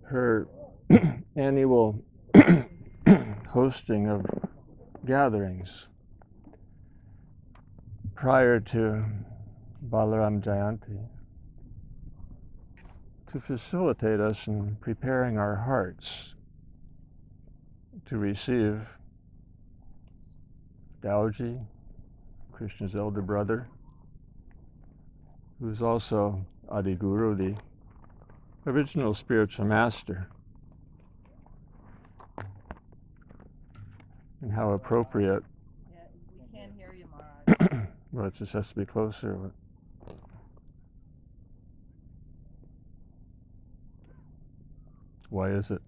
her annual hosting of gatherings prior to Balaram Jayanti to facilitate us in preparing our hearts to receive Daoji, Krishna's elder brother, who is also Adi Guru, the original spiritual master. And how appropriate. Yeah, we can't hear you, Maharaj. Well, it just has to be closer. Why is it?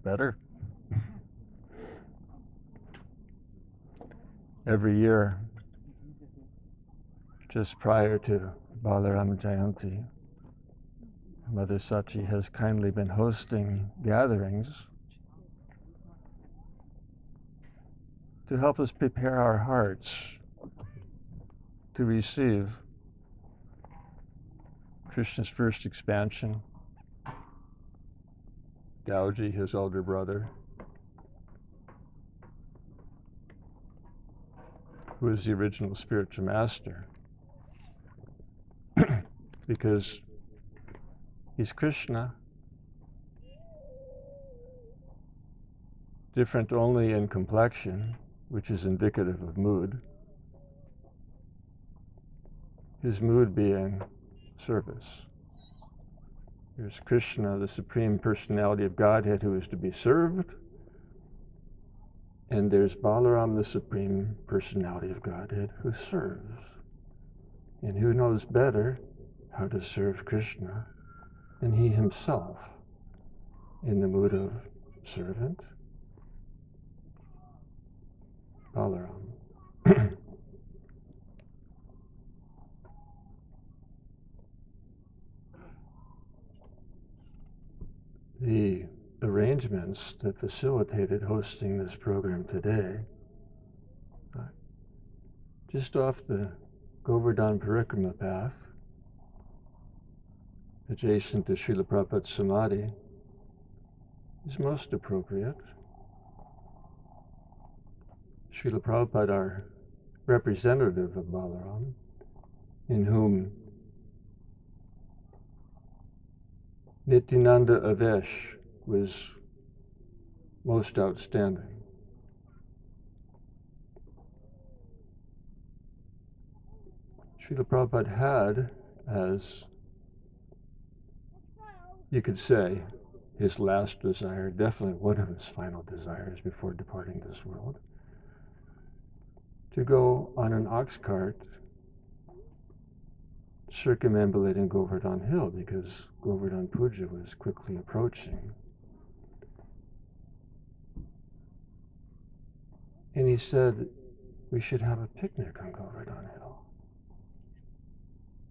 Better? Every year, just prior to Balarama Jayanti, Mother Sachi has kindly been hosting gatherings to help us prepare our hearts to receive Krishna's first expansion, Daoji, his elder brother, who is the original spiritual master, because he's Krishna, different only in complexion, which is indicative of mood, his mood being service. There's Krishna, the Supreme Personality of Godhead, who is to be served, and there's Balaram, the Supreme Personality of Godhead, who serves. And who knows better how to serve Krishna than he himself in the mood of servant? Balaram. The arrangements that facilitated hosting this program today, just off the Govardhan Parikrama path, adjacent to Srila Prabhupada's Samadhi, is most appropriate. Srila Prabhupada, our representative of Balaram, in whom Nityananda Avesh was most outstanding. Srila Prabhupada had, as you could say, his last desire, definitely one of his final desires before departing this world, to go on an ox cart circumambulating Govardhan Hill, because Govardhan Puja was quickly approaching. And he said, we should have a picnic on Govardhan Hill.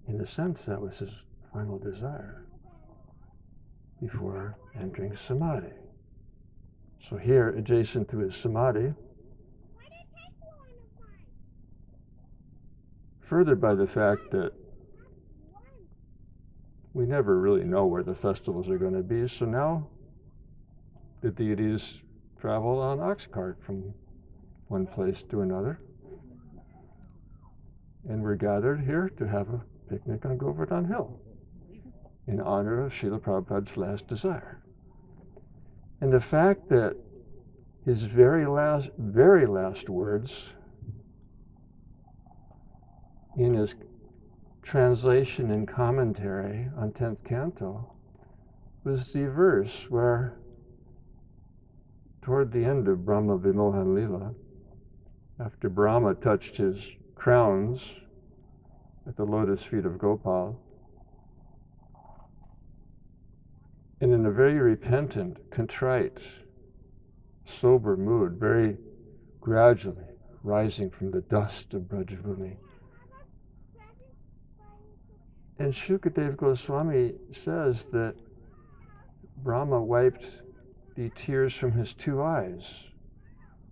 In a sense, that was his final desire before entering Samadhi. So here, adjacent to his Samadhi, furthered by the fact that we never really know where the festivals are going to be, so now the deities travel on ox cart from one place to another. And we're gathered here to have a picnic on Govardhan Hill in honor of Srila Prabhupada's last desire. And the fact that his very last words in his translation and commentary on 10th canto was the verse where, toward the end of Brahma Vimohan Lila, after Brahma touched his crowns at the lotus feet of Gopal, and in a very repentant, contrite, sober mood, very gradually rising from the dust of Brajabhumi. And Shukadev Goswami says that Brahma wiped the tears from his 2 eyes.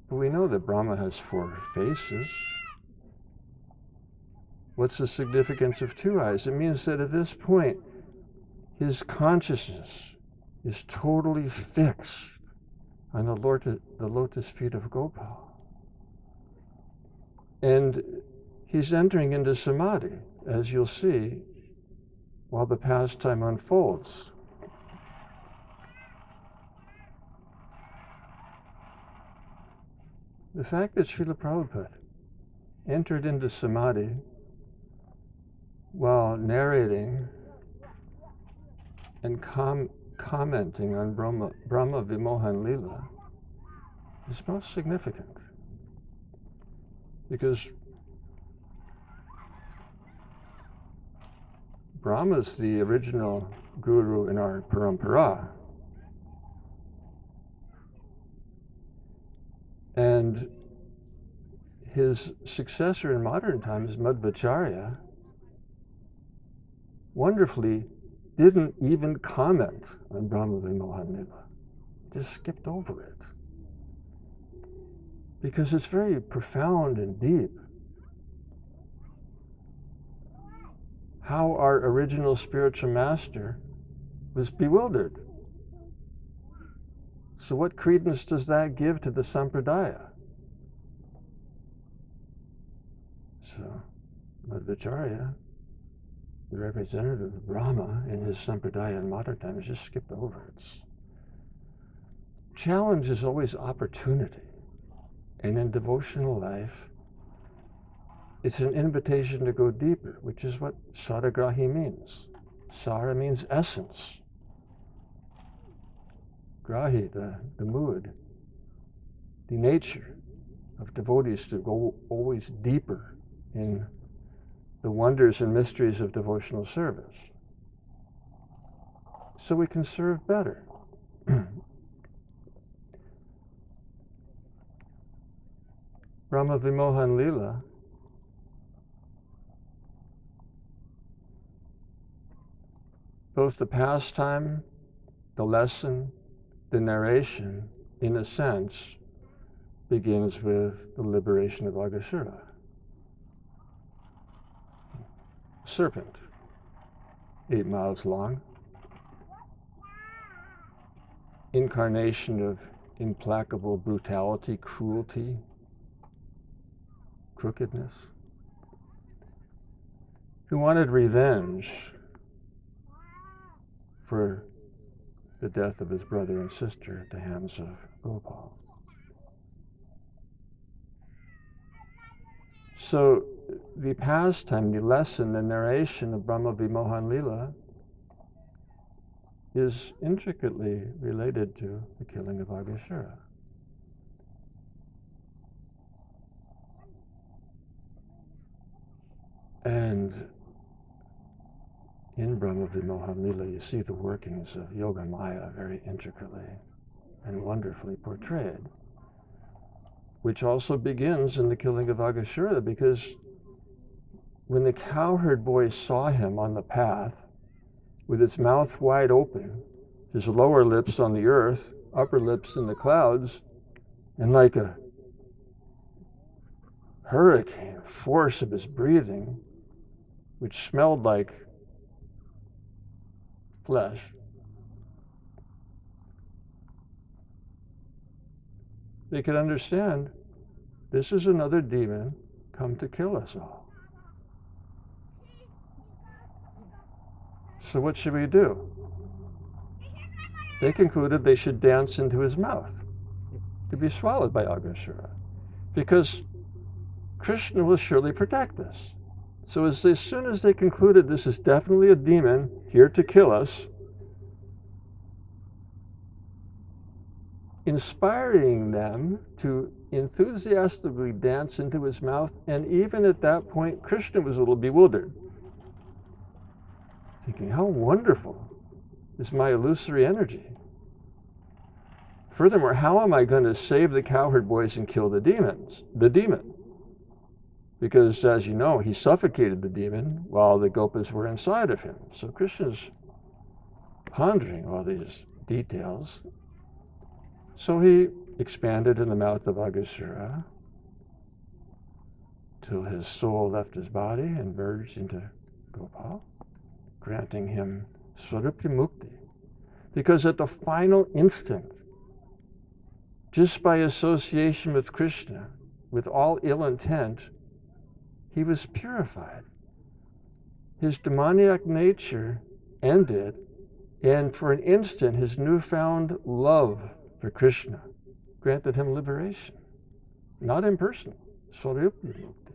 But we know that Brahma has 4 faces. What's the significance of 2 eyes? It means that at this point, his consciousness is totally fixed on the lotus feet of Gopal. And he's entering into samadhi, as you'll see, while the pastime unfolds. The fact that Srila Prabhupada entered into samadhi while narrating and commenting on Brahma Vimohan Lila is most significant, because Brahma's the original guru in our parampara, and his successor in modern times, Madhvacharya, wonderfully didn't even comment on Brahma Vimohan Lila. Just skipped over it. Because it's very profound and deep. How our original spiritual master was bewildered. So what credence does that give to the sampradaya? So Madhvacharya, the representative of Brahma in his sampradaya in modern times, just skipped over it. Challenge is always opportunity. And in devotional life, it's an invitation to go deeper, which is what saragrahi means. Sara means essence. Grahi, the mood, the nature of devotees to go always deeper in the wonders and mysteries of devotional service, so we can serve better. Brahma Vimohan Lila both the pastime, the lesson, the narration, in a sense, begins with the liberation of Aghasura. Serpent, 8 miles long, incarnation of implacable brutality, cruelty, crookedness, who wanted revenge for the death of his brother and sister at the hands of Gopal. So the pastime, the lesson, the narration of Brahma Vimohan Lila is intricately related to the killing of Aghasura. And in Brahma Vimohan Lila, you see the workings of Yoga Maya very intricately and wonderfully portrayed, which also begins in the killing of Aghasura, because when the cowherd boy saw him on the path, with its mouth wide open, his lower lips on the earth, upper lips in the clouds, and like a hurricane force of his breathing, which smelled like flesh, they could understand this is another demon come to kill us all. So what should we do? They concluded they should dance into his mouth to be swallowed by Aghasura, because Krishna will surely protect us. So as soon as they concluded this is definitely a demon here to kill us, inspiring them to enthusiastically dance into his mouth, and even at that point, Krishna was a little bewildered, thinking, how wonderful is my illusory energy? Furthermore, how am I going to save the cowherd boys and kill the demon? Because, as you know, he suffocated the demon while the gopas were inside of him. So Krishna's pondering all these details. So he expanded in the mouth of Aghasura till his soul left his body and merged into Gopal, granting him Swarupya Mukti. Because at the final instant, just by association with Krishna, with all ill intent, he was purified. His demoniac nature ended, and for an instant, his newfound love for Krishna granted him liberation. Not impersonal, Swarupya Mukti.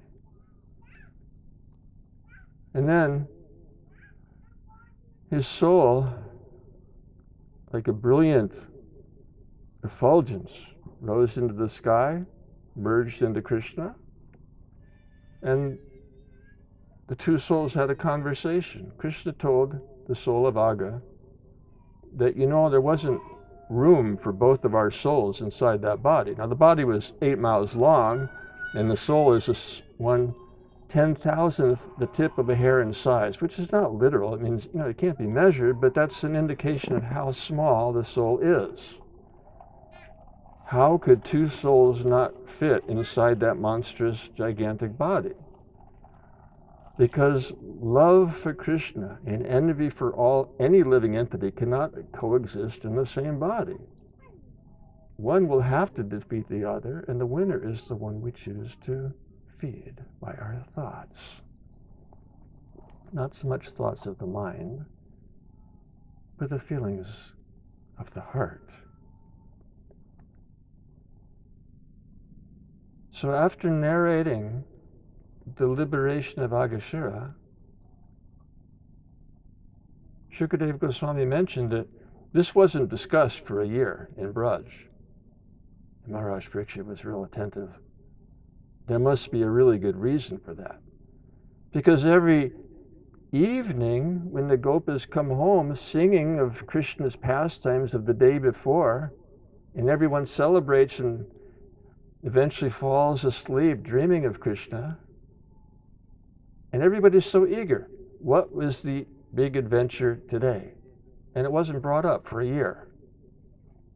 And then his soul, like a brilliant effulgence, rose into the sky, merged into Krishna, and the two souls had a conversation. Krishna told the soul of Agha that, there wasn't room for both of our souls inside that body. Now, the body was 8 miles long, and the soul is this 1/10,000th the tip of a hair in size, which is not literal. It means, it can't be measured, but that's an indication of how small the soul is. How could two souls not fit inside that monstrous, gigantic body? Because love for Krishna and envy for any living entity cannot coexist in the same body. One will have to defeat the other, and the winner is the one we choose to feed by our thoughts. Not so much thoughts of the mind, but the feelings of the heart. So after narrating the liberation of Aghasura, Shukadeva Goswami mentioned that this wasn't discussed for a year in Braj. Maharaj Parikshit was real attentive. There must be a really good reason for that. Because every evening when the Gopas come home singing of Krishna's pastimes of the day before, and everyone celebrates and eventually falls asleep dreaming of Krishna, and everybody's so eager. What was the big adventure today? And it wasn't brought up for a year.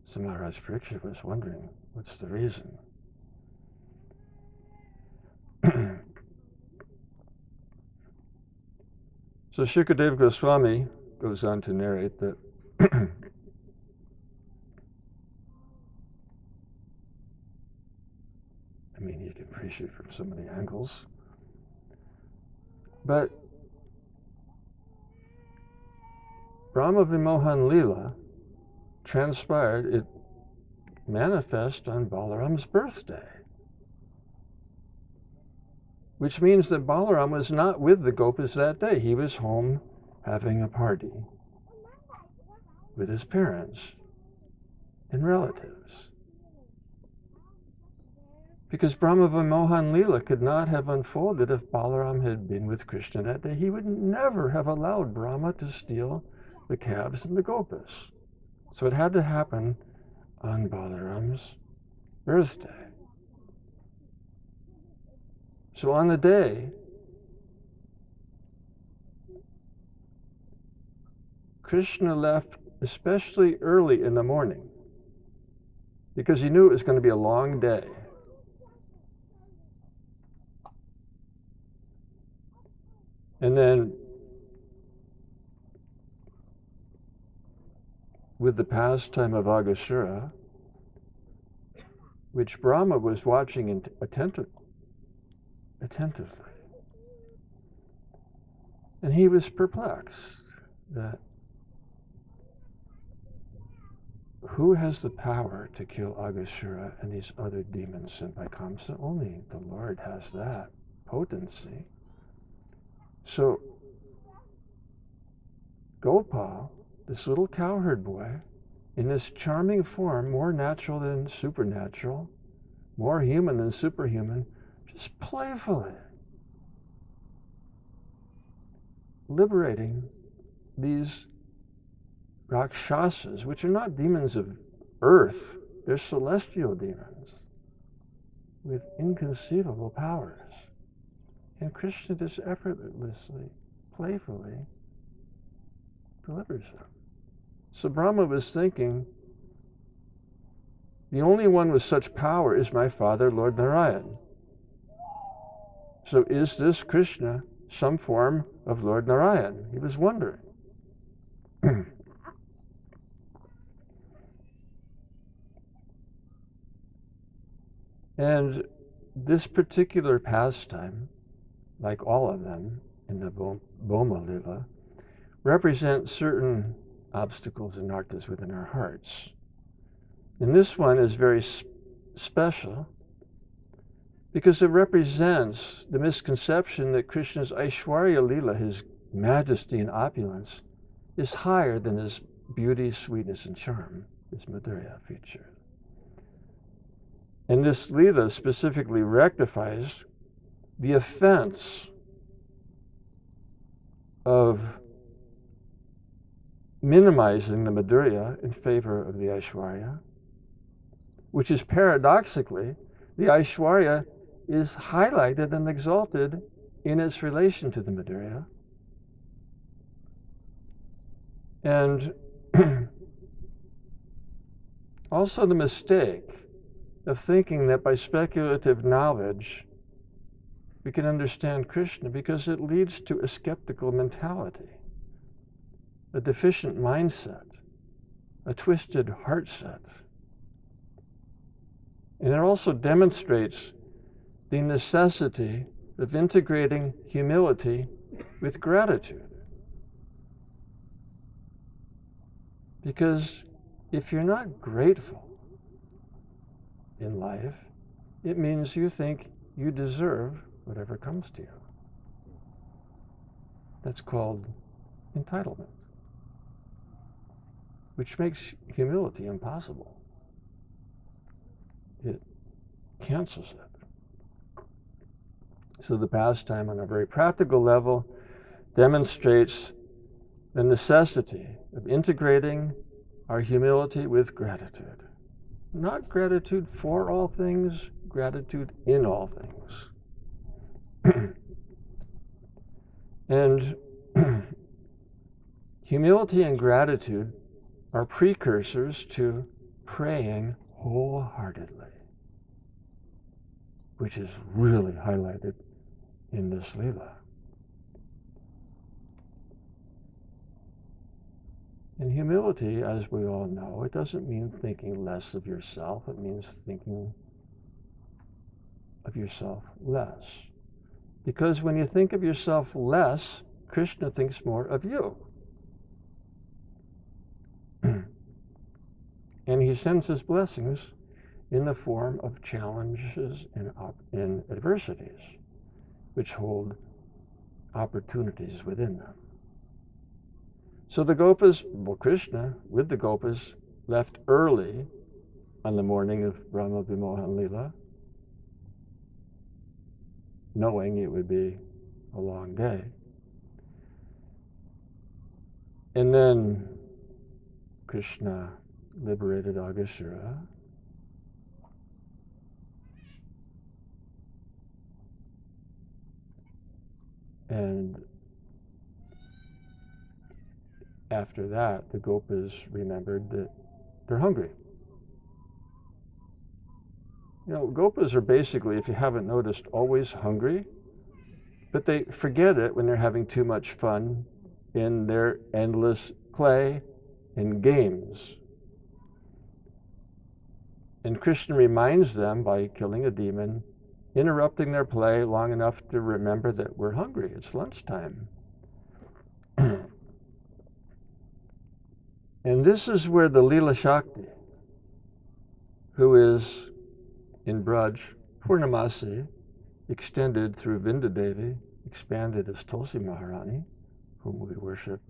So Maharaj Parikshit was wondering, what's the reason? So Shukadeva Goswami goes on to narrate that you can appreciate it from so many angles. But Brahma Vimohan Leela transpired, it manifest on Balaram's birthday. Which means that Balaram was not with the Gopas that day. He was home having a party with his parents and relatives. Because Brahma Vimohan Leela could not have unfolded if Balaram had been with Krishna that day. He would never have allowed Brahma to steal the calves and the Gopas. So it had to happen on Balaram's birthday. So on the day, Krishna left especially early in the morning because he knew it was going to be a long day. And then with the pastime of Aghasura, which Brahma was watching attentively. And he was perplexed that who has the power to kill Aghasura and these other demons sent by Kamsa? Only the Lord has that potency. So Gopal, this little cowherd boy, in this charming form, more natural than supernatural, more human than superhuman, just playfully liberating these Rakshasas, which are not demons of earth, they're celestial demons with inconceivable powers. And Krishna just effortlessly, playfully delivers them. So Brahma was thinking, The only one with such power is my father, Lord Narayan. So is this Krishna some form of Lord Narayan? He was wondering. And this particular pastime, like all of them in the Boma Lila, represents certain obstacles and nartas within our hearts. And this one is very special because it represents the misconception that Krishna's Aishwarya Lila, his majesty and opulence, is higher than his beauty, sweetness, and charm, his Madhurya feature. And this Lila specifically rectifies the offense of minimizing the Madhurya in favor of the Aishwarya, which is paradoxically, the Aishwarya is highlighted and exalted in its relation to the Madhurya. And also the mistake of thinking that by speculative knowledge we can understand Krishna, because it leads to a skeptical mentality, a deficient mindset, a twisted heart set. And it also demonstrates the necessity of integrating humility with gratitude. Because if you're not grateful in life, it means you think you deserve whatever comes to you. That's called entitlement, which makes humility impossible. It cancels it. So the pastime on a very practical level demonstrates the necessity of integrating our humility with gratitude. Not gratitude for all things, gratitude in all things. And humility and gratitude are precursors to praying wholeheartedly, which is really highlighted in this Leela. And humility, as we all know, it doesn't mean thinking less of yourself. It means thinking of yourself less. Because when you think of yourself less, Krishna thinks more of you. And he sends his blessings in the form of challenges and adversities, which hold opportunities within them. So the Gopas, well, Krishna, with the Gopas, left early on the morning of Brahma Vimohan Lila, knowing it would be a long day. And then Krishna liberated Aghasura. And after that, the Gopas remembered that they're hungry. You know, Gopas are basically, if you haven't noticed, always hungry, but they forget it when they're having too much fun in their endless play and games. And Krishna reminds them by killing a demon, interrupting their play long enough to remember that we're hungry, it's lunchtime. And this is where the Leela Shakti, who is in Braj, Purnamasi, extended through Vindadevi, expanded as Tulsi Maharani, whom we worship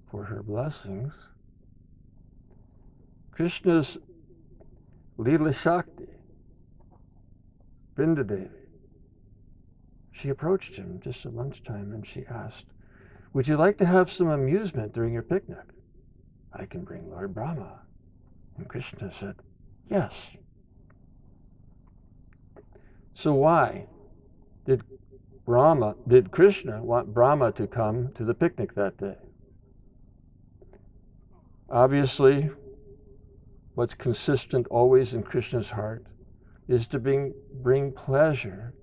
for her blessings. Krishna's Leela Shakti, Vindadevi, she approached him just at lunchtime and she asked, "Would you like to have some amusement during your picnic? I can bring Lord Brahma." And Krishna said, "Yes." So why did Krishna want Brahma to come to the picnic that day? Obviously, what's consistent always in Krishna's heart is to bring pleasure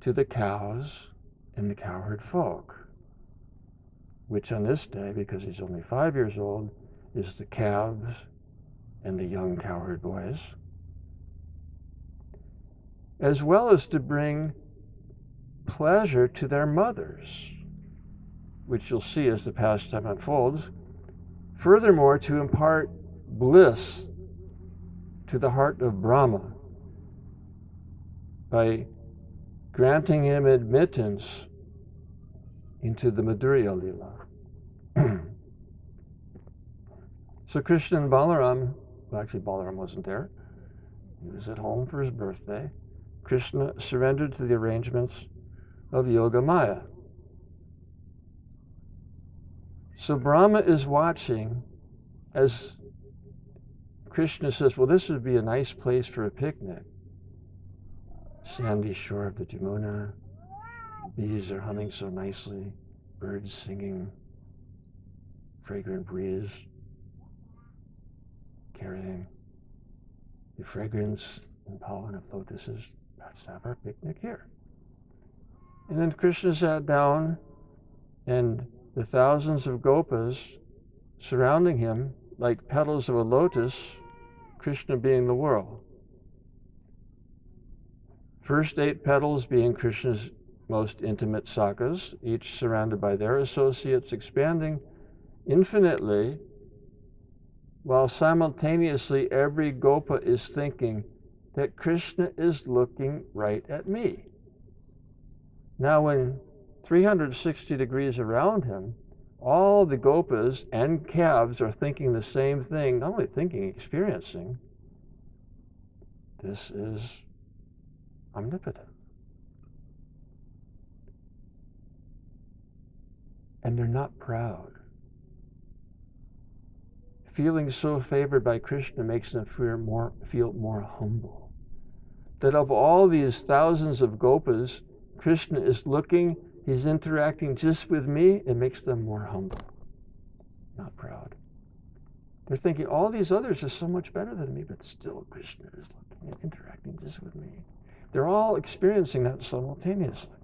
to the cows and the cowherd folk, which on this day, because he's only 5 years old, is the calves and the young cowherd boys, as well as to bring pleasure to their mothers, which you'll see as the pastime unfolds. Furthermore, to impart bliss to the heart of Brahma by granting him admittance into the Madhurya Lila. So Krishna and Balaram, well, actually Balaram wasn't there. He was at home for his birthday. Krishna surrendered to the arrangements of Yoga Maya. So Brahma is watching as Krishna says, well, this would be a nice place for a picnic. Sandy shore of the Jamuna, bees are humming so nicely, birds singing, fragrant breeze carrying the fragrance and pollen of lotuses. Let's have our picnic here. And then Krishna sat down, and the thousands of gopas surrounding him, like petals of a lotus, Krishna being the whirl. First 8 petals being Krishna's most intimate sakhas, each surrounded by their associates, expanding infinitely, while simultaneously every gopa is thinking that Krishna is looking right at me. Now, when 360 degrees around him, all the gopas and calves are thinking the same thing, not only thinking, experiencing. This is omnipotent. And they're not proud. Feeling so favored by Krishna makes them feel more humble. That of all these thousands of gopas, Krishna is looking, he's interacting just with me, it makes them more humble, not proud. They're thinking, all these others are so much better than me, but still Krishna is looking and interacting just with me. They're all experiencing that simultaneously.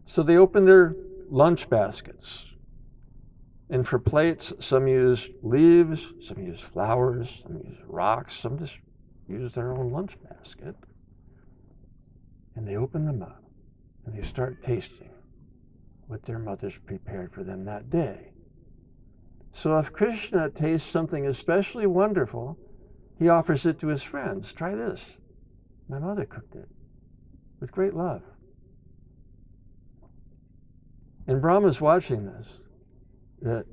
So they open their lunch baskets. And for plates, some use leaves, some use flowers, some use rocks, some just use their own lunch basket. And they open them up, and they start tasting what their mothers prepared for them that day. So if Krishna tastes something especially wonderful, he offers it to his friends. Try this. My mother cooked it with great love. And Brahma's watching this, that,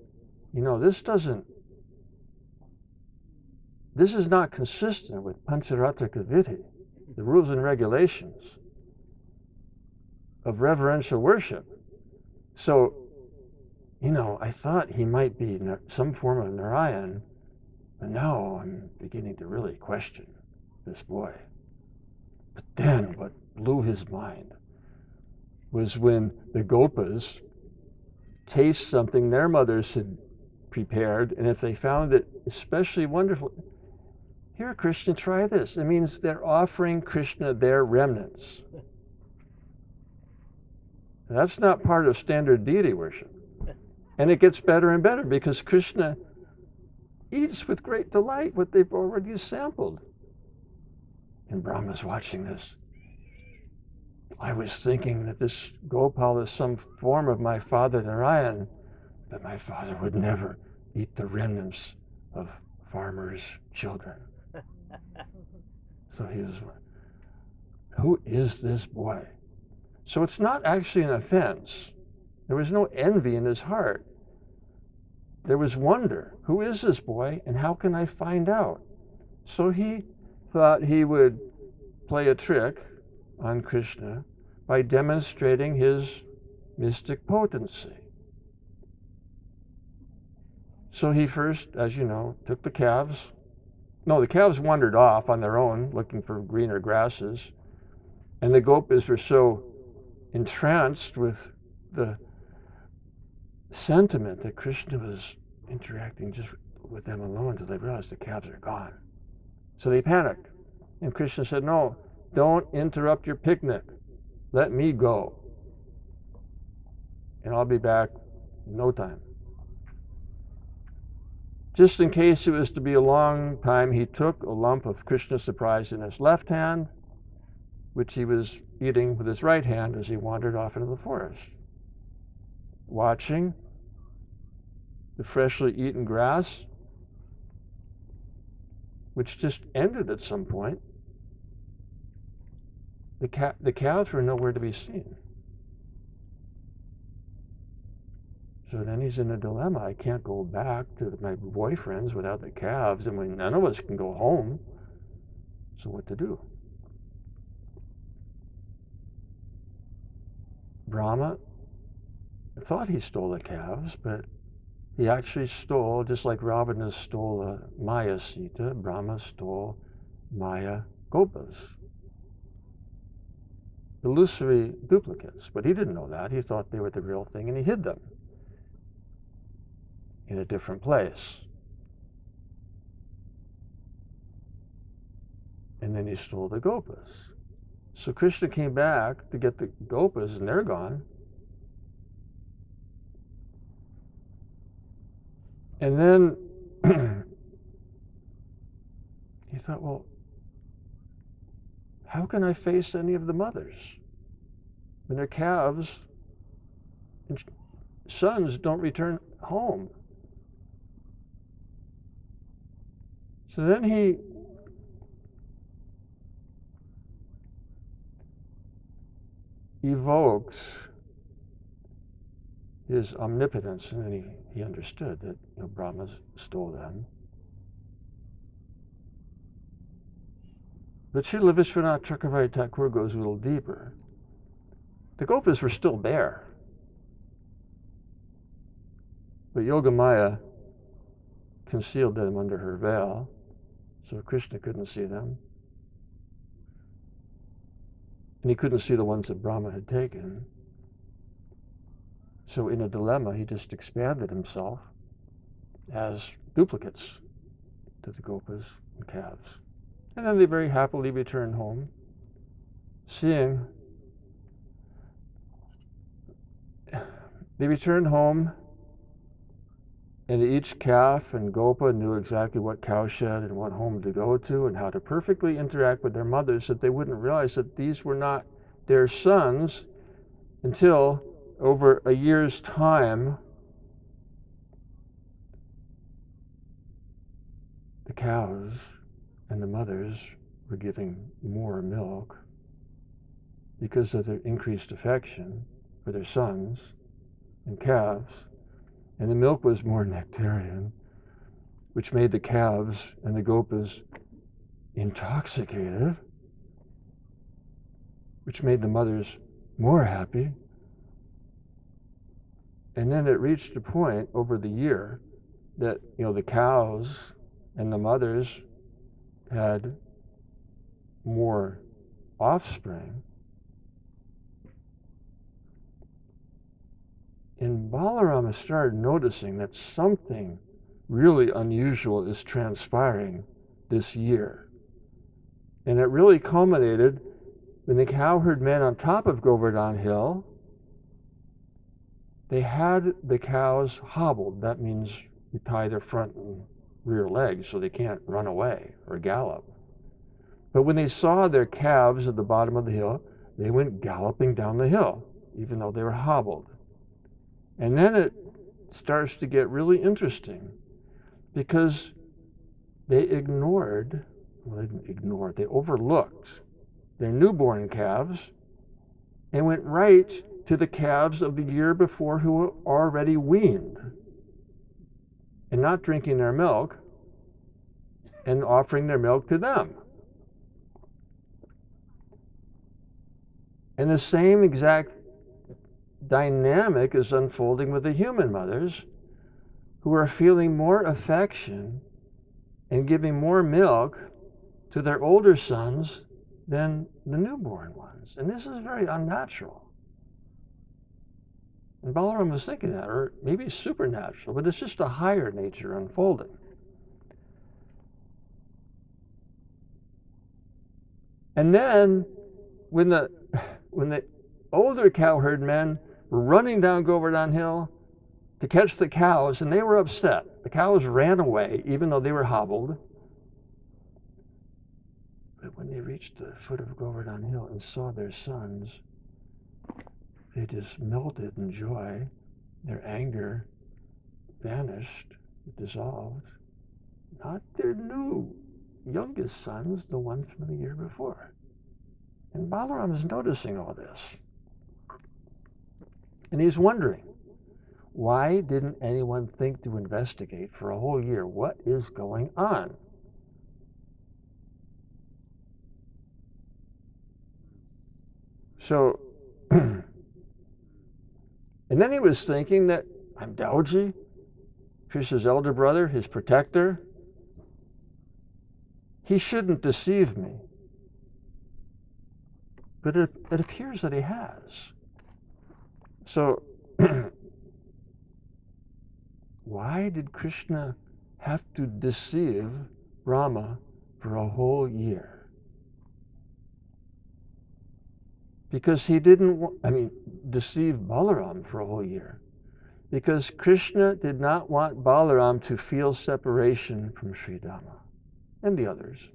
this is not consistent with Pancharatrika Vidhi, the rules and regulations of reverential worship. So, I thought he might be some form of Narayan, but now I'm beginning to really question this boy. But then what blew his mind was when the gopas taste something their mothers had prepared, and if they found it especially wonderful, here, Krishna, try this. It means they're offering Krishna their remnants. That's not part of standard deity worship. And it gets better and better because Krishna eats with great delight what they've already sampled. And Brahma's watching this. I was thinking that this Gopal is some form of my father Narayan, but my father would never eat the remnants of farmers' children. So he was, who is this boy? So it's not actually an offense. There was no envy in his heart. There was wonder. Who is this boy, and how can I find out? So he thought he would play a trick on Krishna by demonstrating his mystic potency. So he first, as you know, took the calves. No, the calves wandered off on their own, looking for greener grasses. And the gopas were so entranced with the sentiment that Krishna was interacting just with them alone until they realize the calves are gone. So they panicked. And Krishna said, no, don't interrupt your picnic. Let me go. And I'll be back in no time. Just in case it was to be a long time, he took a lump of Krishna surprise in his left hand, which he was eating with his right hand as he wandered off into the forest, watching the freshly eaten grass, which just ended at some point. The calves were nowhere to be seen. So then he's in a dilemma. I can't go back to my boyfriend's without the calves, and none of us can go home. So what to do? Brahma thought he stole the calves, but he actually stole, just like Ravana stole Maya Sita, Brahma stole Maya Gopas. Illusory duplicates, but he didn't know that. He thought they were the real thing, and he hid them in a different place. And then he stole the Gopas. So Krishna came back to get the Gopas, and they're gone. And then he thought, well, how can I face any of the mothers when their calves and sons don't return home? So then he evokes his omnipotence, and then he understood that Brahma stole them. But Srila Vishwanath Chakravarti Thakur goes a little deeper. The Gopas were still there, but Yogamaya concealed them under her veil, so Krishna couldn't see them. And he couldn't see the ones that Brahma had taken. So in a dilemma, he just expanded himself as duplicates to the Gopas and calves. And then they very happily returned home, seeing, they returned home, and each calf and Gopa knew exactly what cowshed and what home to go to and how to perfectly interact with their mothers, that they wouldn't realize that these were not their sons until over a year's time, the cows and the mothers were giving more milk because of their increased affection for their sons and calves, and the milk was more nectarian, which made the calves and the Gopas intoxicated, which made the mothers more happy. And then it reached a point over the year that the cows and the mothers had more offspring. And Balarama started noticing that something really unusual is transpiring this year. And it really culminated when the cowherd men on top of Govardhan Hill, they had the cows hobbled. That means you tie their front and rear legs so they can't run away or gallop. But when they saw their calves at the bottom of the hill, they went galloping down the hill, even though they were hobbled. And then it starts to get really interesting because they overlooked their newborn calves and went right to the calves of the year before who were already weaned and not drinking their milk and offering their milk to them. And the same exact dynamic is unfolding with the human mothers who are feeling more affection and giving more milk to their older sons than the newborn ones. And this is very unnatural. And Balarama was thinking that, or maybe supernatural, but it's just a higher nature unfolding. And then when the older cowherd men were running down Govardhan Hill to catch the cows, and they were upset. The cows ran away, even though they were hobbled. But when they reached the foot of Govardhan Hill and saw their sons, they just melted in joy. Their anger vanished, dissolved. Not their new youngest sons, the ones from the year before. And Balaram is noticing all this. And he's wondering, why didn't anyone think to investigate for a whole year? What is going on? So, and then he was thinking that I'm Dauji, Krishna's elder brother, his protector. He shouldn't deceive me. But it appears that he has. So, why did Krishna have to deceive Rama for a whole year? Because he didn't deceive Balaram for a whole year. Because Krishna did not want Balaram to feel separation from Sri Dhamma and the others,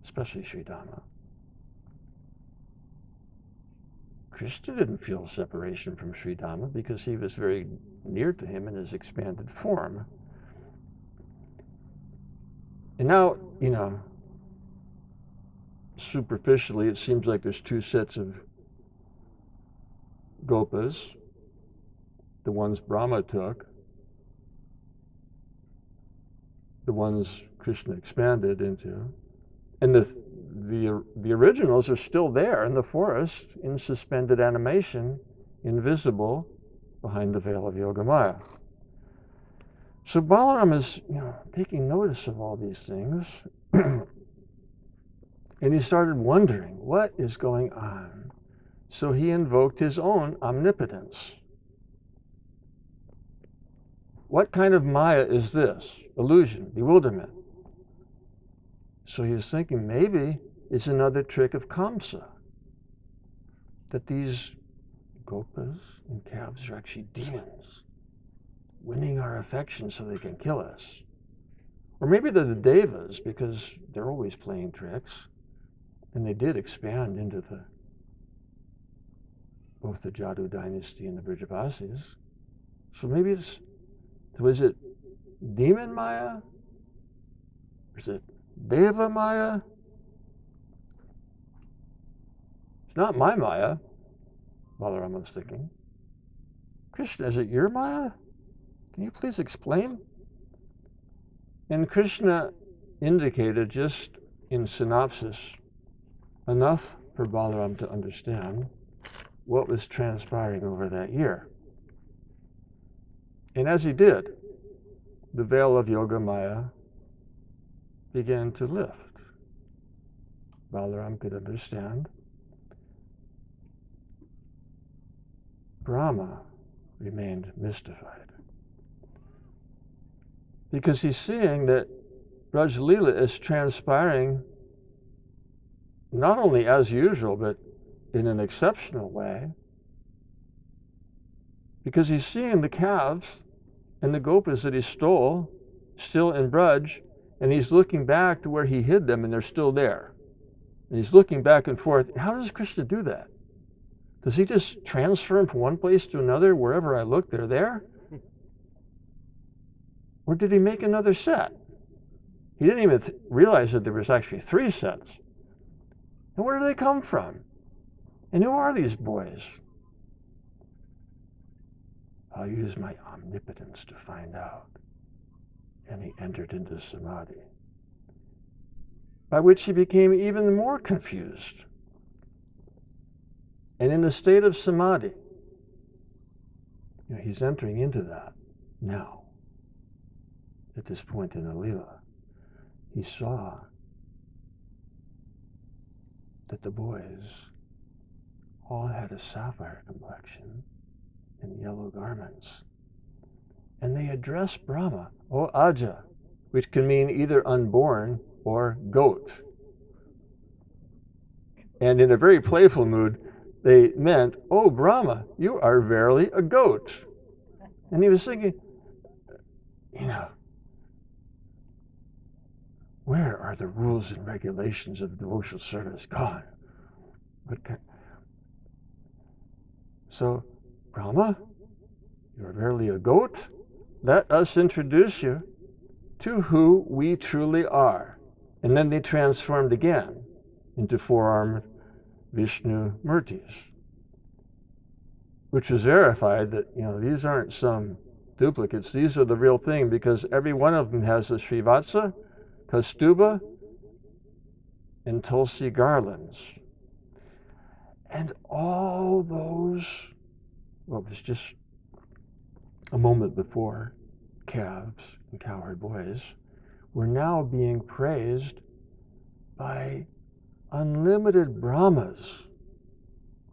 especially Sri Dhamma. Krishna didn't feel separation from Sri Dhamma because he was very near to him in his expanded form. And now, superficially, it seems like there's two sets of gopas. The ones Brahma took, the ones Krishna expanded into, and the originals are still there in the forest in suspended animation, invisible behind the veil of Yogamaya. So Balaram is taking notice of all these things, and he started wondering what is going on. So he invoked his own omnipotence. What kind of Maya is this? Illusion, bewilderment. So he was thinking maybe it's another trick of Kamsa, that these gopas and calves are actually demons, winning our affection so they can kill us. Or maybe they're the devas because they're always playing tricks, and they did expand into both the Jadu dynasty and the Brijavasis. So maybe was it demon Maya? Or is it Deva Maya? It's not my Maya, Balarama was thinking. Krishna, is it your Maya? Can you please explain? And Krishna indicated just in synopsis enough for Balaram to understand what was transpiring over that year. And as he did, the veil of Yoga Maya began to lift. Balaram could understand. Brahma remained mystified. Because he's seeing that Braj Lila is transpiring not only as usual, but in an exceptional way. Because he's seeing the calves and the gopas that he stole still in Braj, and he's looking back to where he hid them and they're still there. And he's looking back and forth. How does Krishna do that? Does he just transfer them from one place to another? Wherever I look, they're there? Or did he make another set? He didn't even realize that there was actually 3 sets. And where do they come from? And who are these boys? I'll use my omnipotence to find out. And he entered into samadhi, by which he became even more confused. And in a state of samadhi, he's entering into that now. At this point in the Leela, he saw that the boys all had a sapphire complexion and yellow garments. And they addressed Brahma, O Aja, which can mean either unborn or goat. And in a very playful mood, they meant, "Oh, Brahma, you are verily a goat." And he was thinking, where are the rules and regulations of devotional service gone? So, Brahma, you are verily a goat. Let us introduce you to who we truly are. And then they transformed again into four-armed Vishnu Murtis, which was verified that, these aren't some duplicates. These are the real thing, because every one of them has the Srivatsa, Kastuba, and Tulsi garlands. And all those, well, it was just a moment before, calves and cowherd boys, were now being praised by unlimited Brahmas.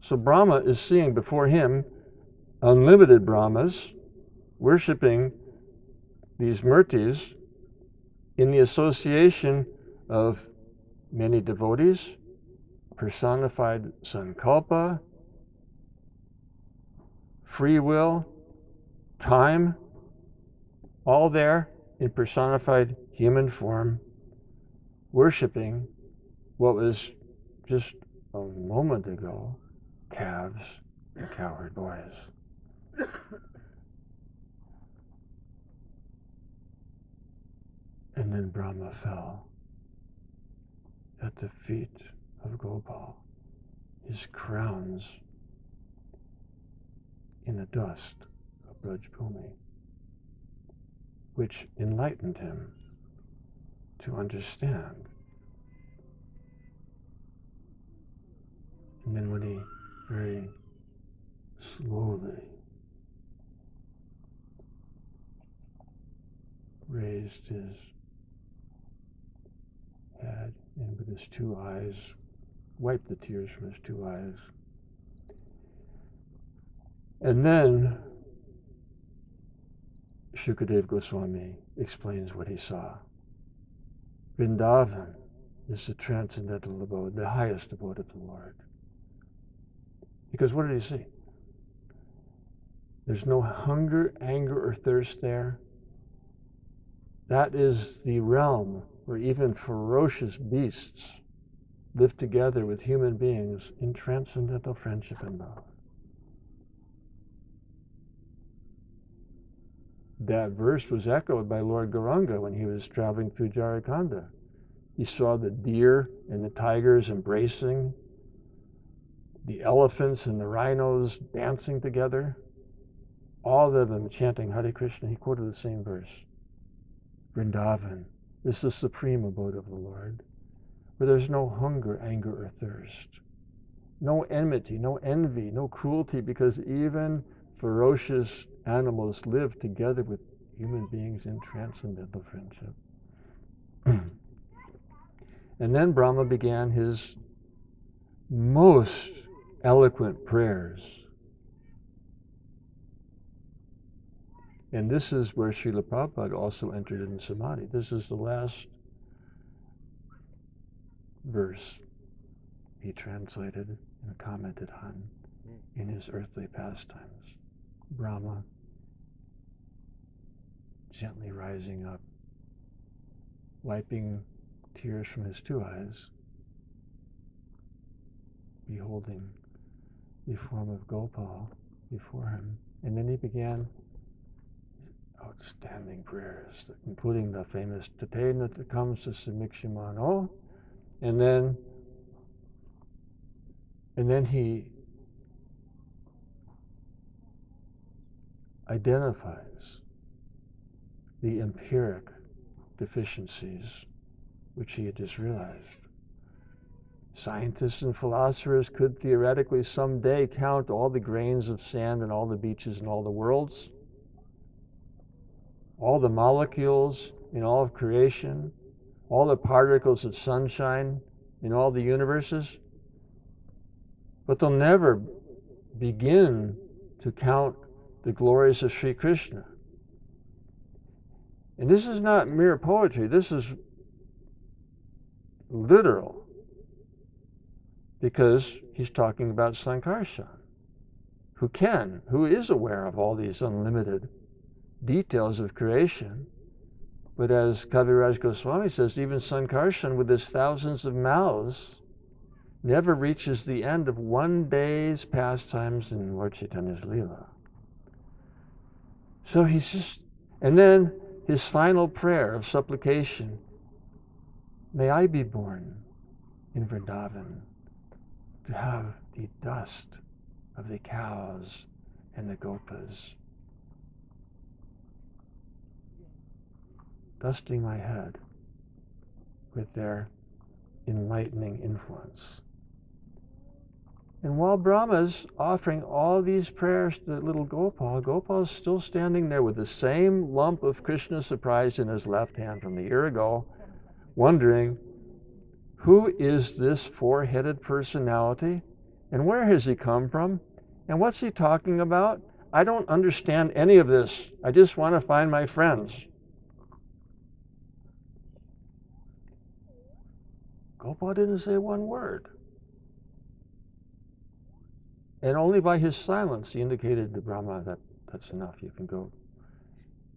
So Brahma is seeing before him unlimited Brahmas worshiping these Murtis in the association of many devotees, personified sankalpa, free will, time, all there in personified human form, worshiping what was just a moment ago calves and cowherd boys. And then Brahma fell at the feet of Gopal, his crowns in the dust of Brajbhumi, which enlightened him to understand. And then when he very slowly raised his head and with his two eyes wiped the tears from his two eyes. And then Shukadev Goswami explains what he saw. Vrindavan is the transcendental abode, the highest abode of the Lord. Because what did he see? There's no hunger, anger, or thirst there. That is the realm where even ferocious beasts live together with human beings in transcendental friendship and love. That verse was echoed by Lord Gauranga when he was traveling through Jharkhand. He saw the deer and the tigers embracing, the elephants and the rhinos dancing together, all of them chanting Hare Krishna. He quoted the same verse. Vrindavan is the supreme abode of the Lord, where there's no hunger, anger, or thirst, no enmity, no envy, no cruelty, because even ferocious animals live together with human beings in transcendental friendship. And then Brahma began his most eloquent prayers. And this is where Srila Prabhupada also entered in Samadhi. This is the last verse he translated and commented on in his earthly pastimes. Brahma gently rising up, wiping tears from his two eyes, beholding the form of Gopal before him. And then he began outstanding prayers, including the famous Tatena Takamsa Samikshimano, and then he identifies the empiric deficiencies which he had just realized. Scientists and philosophers could theoretically someday count all the grains of sand and all the beaches and all the worlds, all the molecules in all of creation, all the particles of sunshine in all the universes, but they'll never begin to count the glories of Sri Krishna. And this is not mere poetry, this is literal. because he's talking about Sankarshan, who is aware of all these unlimited details of creation. But as Kaviraj Goswami says, even Sankarshan, with his thousands of mouths, never reaches the end of one day's pastimes in Lord Chaitanya's Leela. So he's just, and then his final prayer of supplication, may I be born in Vrindavan to have the dust of the cows and the gopas dusting my head with their enlightening influence. And while Brahma's offering all these prayers to little Gopal, Gopal's still standing there with the same lump of Krishna surprise in his left hand from a year ago, wondering, who is this four-headed personality? And where has he come from? And what's he talking about? I don't understand any of this. I just want to find my friends. Gopal didn't say one word. And only by his silence he indicated to Brahma that that's enough. You can go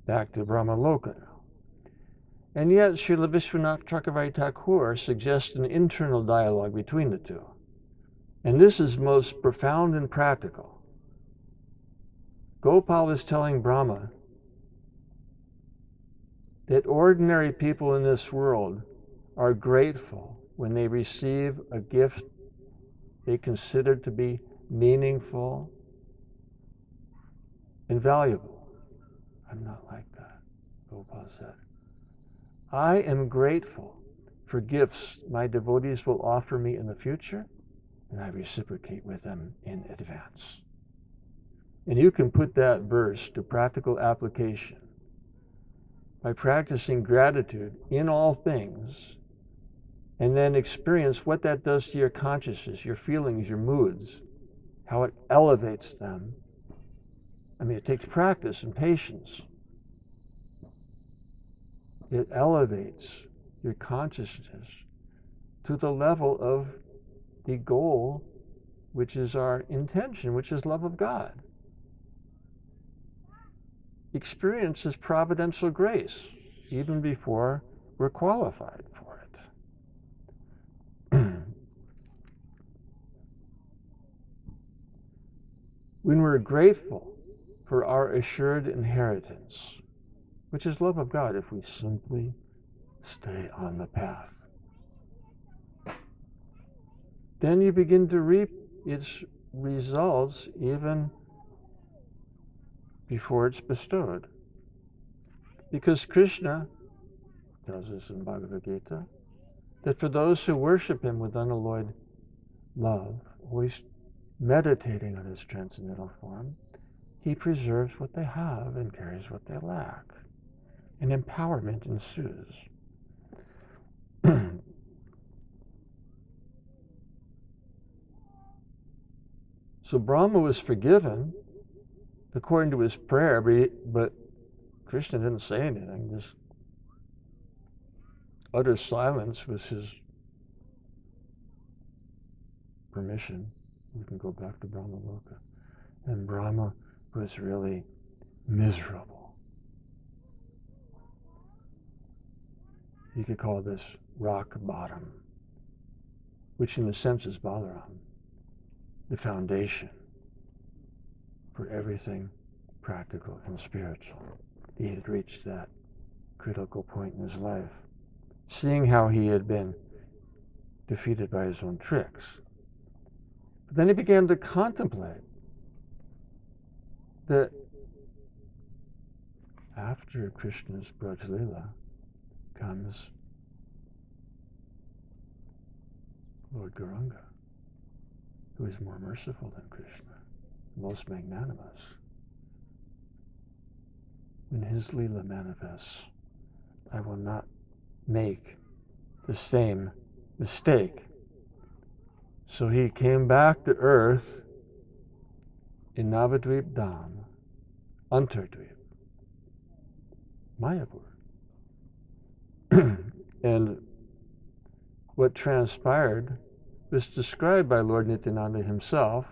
back to Brahma Loka now. And yet Srila Vishwanath Chakravarti Thakur suggests an internal dialogue between the two. And this is most profound and practical. Gopal is telling Brahma that ordinary people in this world are grateful when they receive a gift they consider to be meaningful and valuable. I'm not like that, Gopal said. I am grateful for gifts my devotees will offer me in the future, and I reciprocate with them in advance. And you can put that verse to practical application by practicing gratitude in all things, and then experience what that does to your consciousness, your feelings, your moods, how it elevates them. I mean, it takes practice and patience. It elevates your consciousness to the level of the goal, which is our intention, which is love of God. Experience is providential grace, even before we're qualified for it. When we're grateful for our assured inheritance, which is love of God, if we simply stay on the path, then you begin to reap its results even before it's bestowed. Because Krishna tells us in Bhagavad Gita that for those who worship him with unalloyed love, always meditating on his transcendental form, he preserves what they have and carries what they lack. And empowerment ensues. So Brahma was forgiven according to his prayer, but Krishna didn't say anything. This utter silence was his permission. We can go back to Brahma Loka. And Brahma was really miserable. You could call this rock bottom, which in a sense is Balarama, the foundation for everything practical and spiritual. He had reached that critical point in his life, seeing how he had been defeated by his own tricks. But then he began to contemplate that after Krishna's Braj Leela comes Lord Gauranga, who is more merciful than Krishna, most magnanimous. When his Leela manifests, I will not make the same mistake. So he came back to earth in Navadvip Dham, Antardvip, Mayapur. And what transpired was described by Lord Nityananda himself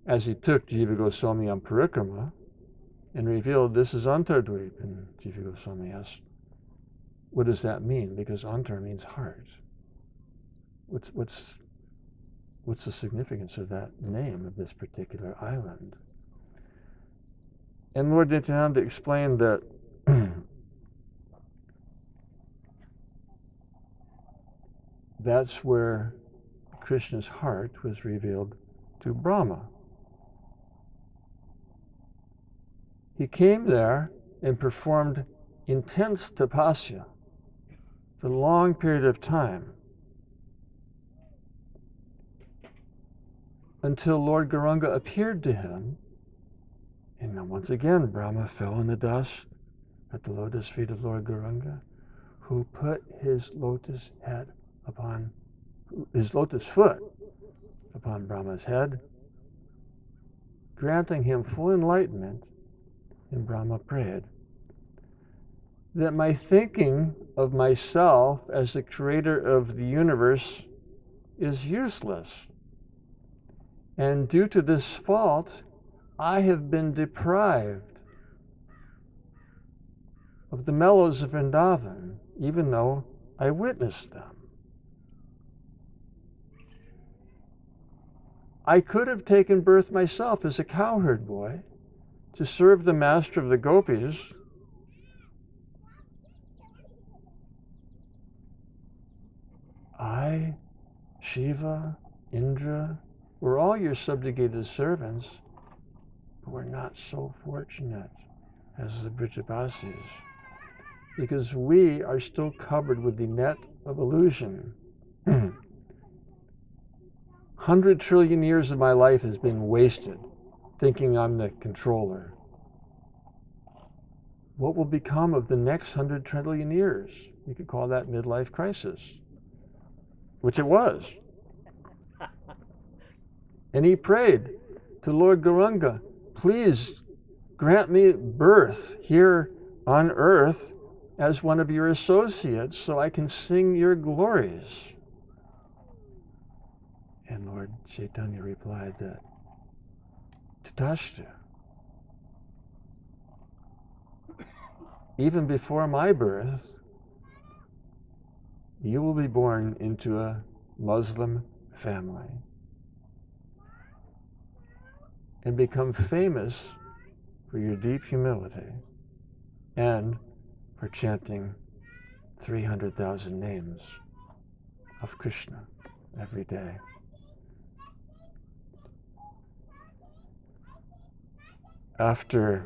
as he took Jiva Goswami on Parikrama and revealed this is Antardvip. And Jiva Goswami asked, what does that mean? Because Antar means heart. What's the significance of that name of this particular island? And Lord Nityananda explained that that's where Krishna's heart was revealed to Brahma. He came there and performed intense tapasya for a long period of time until Lord Gauranga appeared to him. And then once again, Brahma fell in the dust at the lotus feet of Lord Gauranga, who put his lotus foot upon Brahma's head, granting him full enlightenment. And Brahma prayed that my thinking of myself as the creator of the universe is useless. And due to this fault, I have been deprived of the mellows of Vrindavan, even though I witnessed them. I could have taken birth myself as a cowherd boy to serve the master of the gopis. I, Shiva, Indra, we're all your subjugated servants, but we're not so fortunate as the Brijabasis, because we are still covered with the net of illusion. 100 trillion years of my life has been wasted thinking I'm the controller. What will become of the next 100 trillion years? You could call that midlife crisis, which it was. And he prayed to Lord Gauranga, please grant me birth here on earth as one of your associates so I can sing your glories. And Lord Chaitanya replied that, Tatashta, even before my birth, you will be born into a Muslim family and become famous for your deep humility and for chanting 300,000 names of Krishna every day. After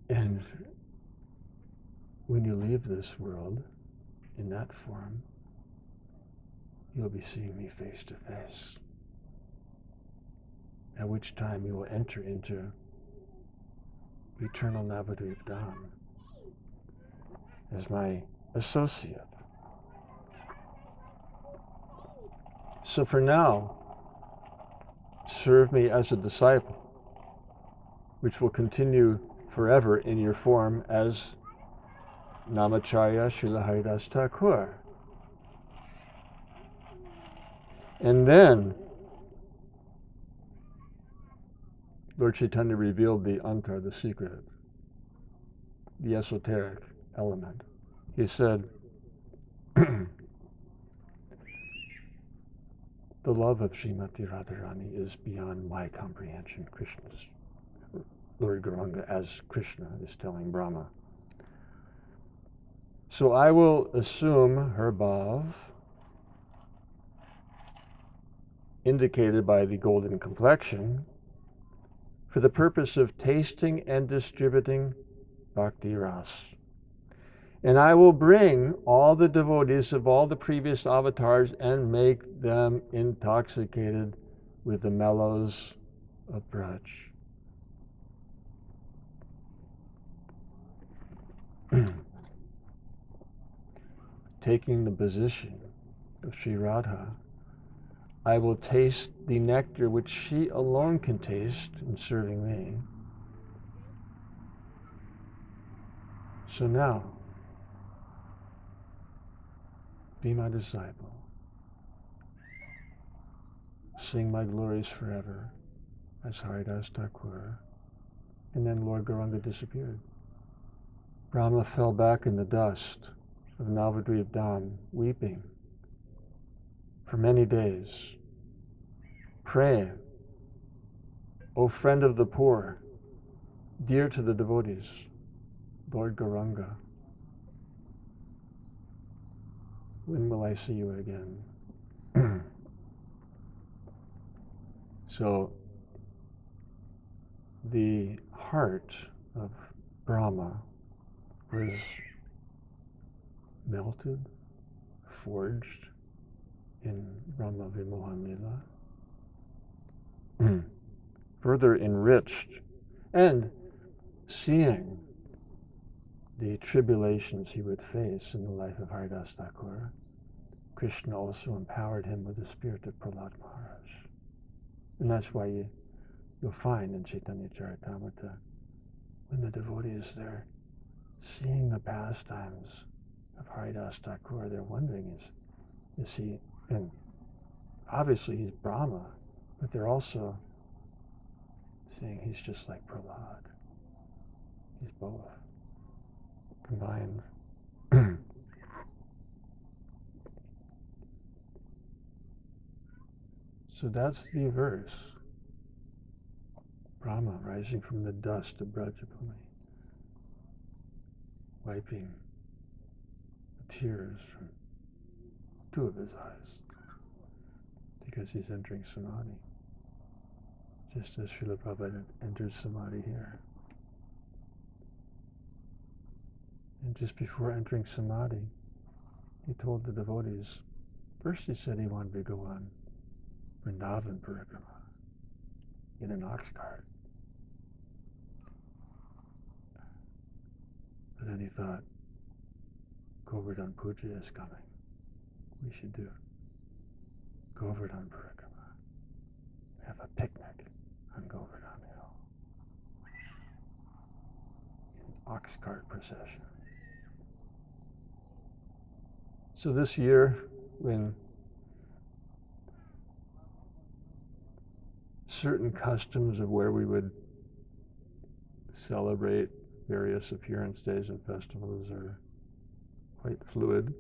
and when you leave this world in that form, you'll be seeing me face to face, at which time you will enter into eternal Navadvip Dham as my associate. So for now, serve me as a disciple, which will continue forever in your form as Namacharya Srila Haridas Thakur. And then Lord Chaitanya revealed the antar, the secret, the esoteric element. He said, the love of Srimati Radharani is beyond my comprehension. Krishna's, Lord Gauranga, as Krishna is telling Brahma. So I will assume her bhav, indicated by the golden complexion, for the purpose of tasting and distributing bhakti ras. And I will bring all the devotees of all the previous avatars and make them intoxicated with the mellows of Braj. Taking the position of Sri Radha, I will taste the nectar which she alone can taste in serving me. So now, be my disciple. Sing my glories forever as Haridas Thakur. And then Lord Gauranga disappeared. Brahma fell back in the dust of Navadvip Dham, weeping for many days, praying, O friend of the poor, dear to the devotees, Lord Gauranga, when will I see you again? So the heart of Brahma was melted, forged in Brahma Vimohan Lila, further enriched, and seeing the tribulations he would face in the life of Haridas Thakur, Krishna also empowered him with the spirit of Prahlad Maharaj. And that's why you'll find in Chaitanya Charitamrita, when the devotee is there seeing the pastimes of Haridas Thakur, they're wondering, is he, and obviously he's Brahma, but they're also saying he's just like Prahlad. He's both combined. So that's the verse. Brahma rising from the dust of Brajapuni, wiping the tears from two of his eyes, because he's entering Samadhi, just as Srila Prabhupada entered Samadhi here. And just before entering Samadhi, he told the devotees, first he said he wanted to go on Vrindavan Parikrama in an ox cart. But then he thought, Govardhan Puja is coming. We should do Govardhan Parikrama. Have a picnic on Govardhan Hill. An ox cart procession. So this year, when certain customs of where we would celebrate various appearance days and festivals are quite fluid,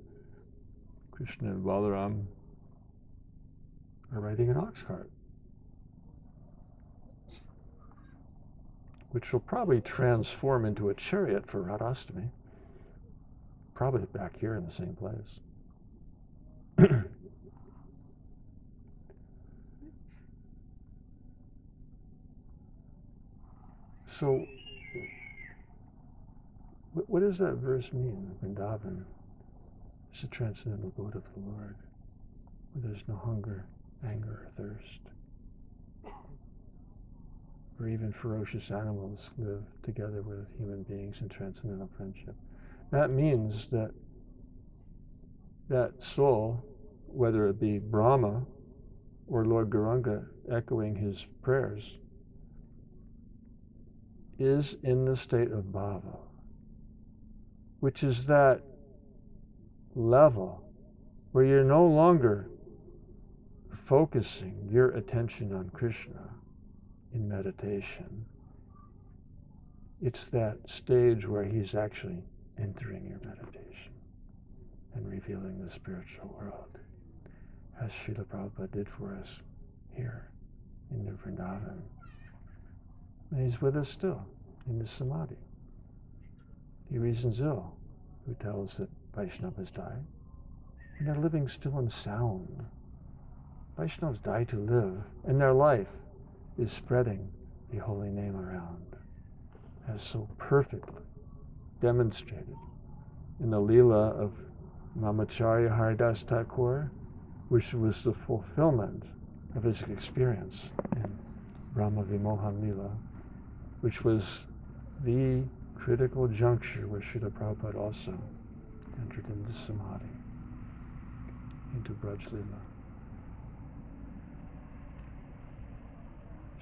Krishna and Balaram are riding an ox cart, which will probably transform into a chariot for Radhastami, probably back here in the same place. So, what does that verse mean? Vrindavan is the transcendental abode of the Lord, where there's no hunger, anger, or thirst, where even ferocious animals live together with human beings in transcendental friendship. That means that that soul, whether it be Brahma or Lord Gauranga echoing his prayers, is in the state of bhava, which is that level where you're no longer focusing your attention on Krishna in meditation. It's that stage where he's actually entering your meditation and revealing the spiritual world, as Srila Prabhupada did for us here in New Vrindavan. And he's with us still in the Samadhi. He reasons ill, who tells that Vaishnavas die, and they're living still in sound. Vaishnavas die to live, and their life is spreading the holy name around, as so perfectly demonstrated in the Leela of Mamacharya Haridas Thakur, which was the fulfillment of his experience in Brahma Vimohan Leela, which was the critical juncture where Srila Prabhupada also entered into Samadhi, into Braj Leela.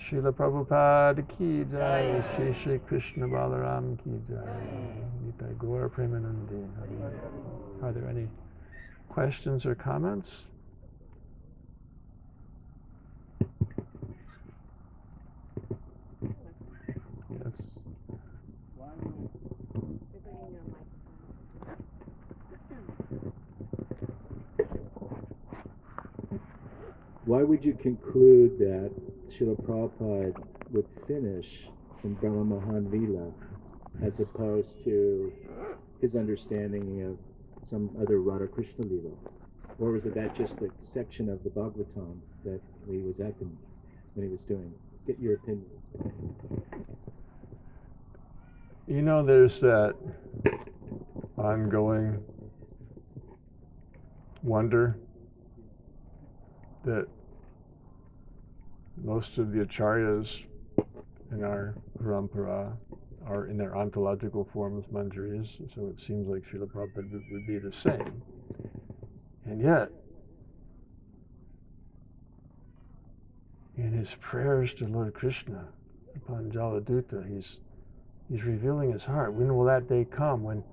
Srila Prabhupada ki jai, Shri Shri Krishna Balaram ki jai, Nitai Gaur Premanandi. Are there any questions or comments? Yes. Why would you conclude that Srila Prabhupada would finish in Brahma Lila as opposed to his understanding of some other Radha Krishna Lila? Or was it that just the section of the Bhagavatam that he was at when he was doing? Get your opinion. You know, there's that ongoing wonder that most of the acharyas in our parampara are in their ontological forms manjaris, so it seems like Srila Prabhupada would be the same. And yet, in his prayers to Lord Krishna upon Jaladuta, he's revealing his heart. When will that day come when,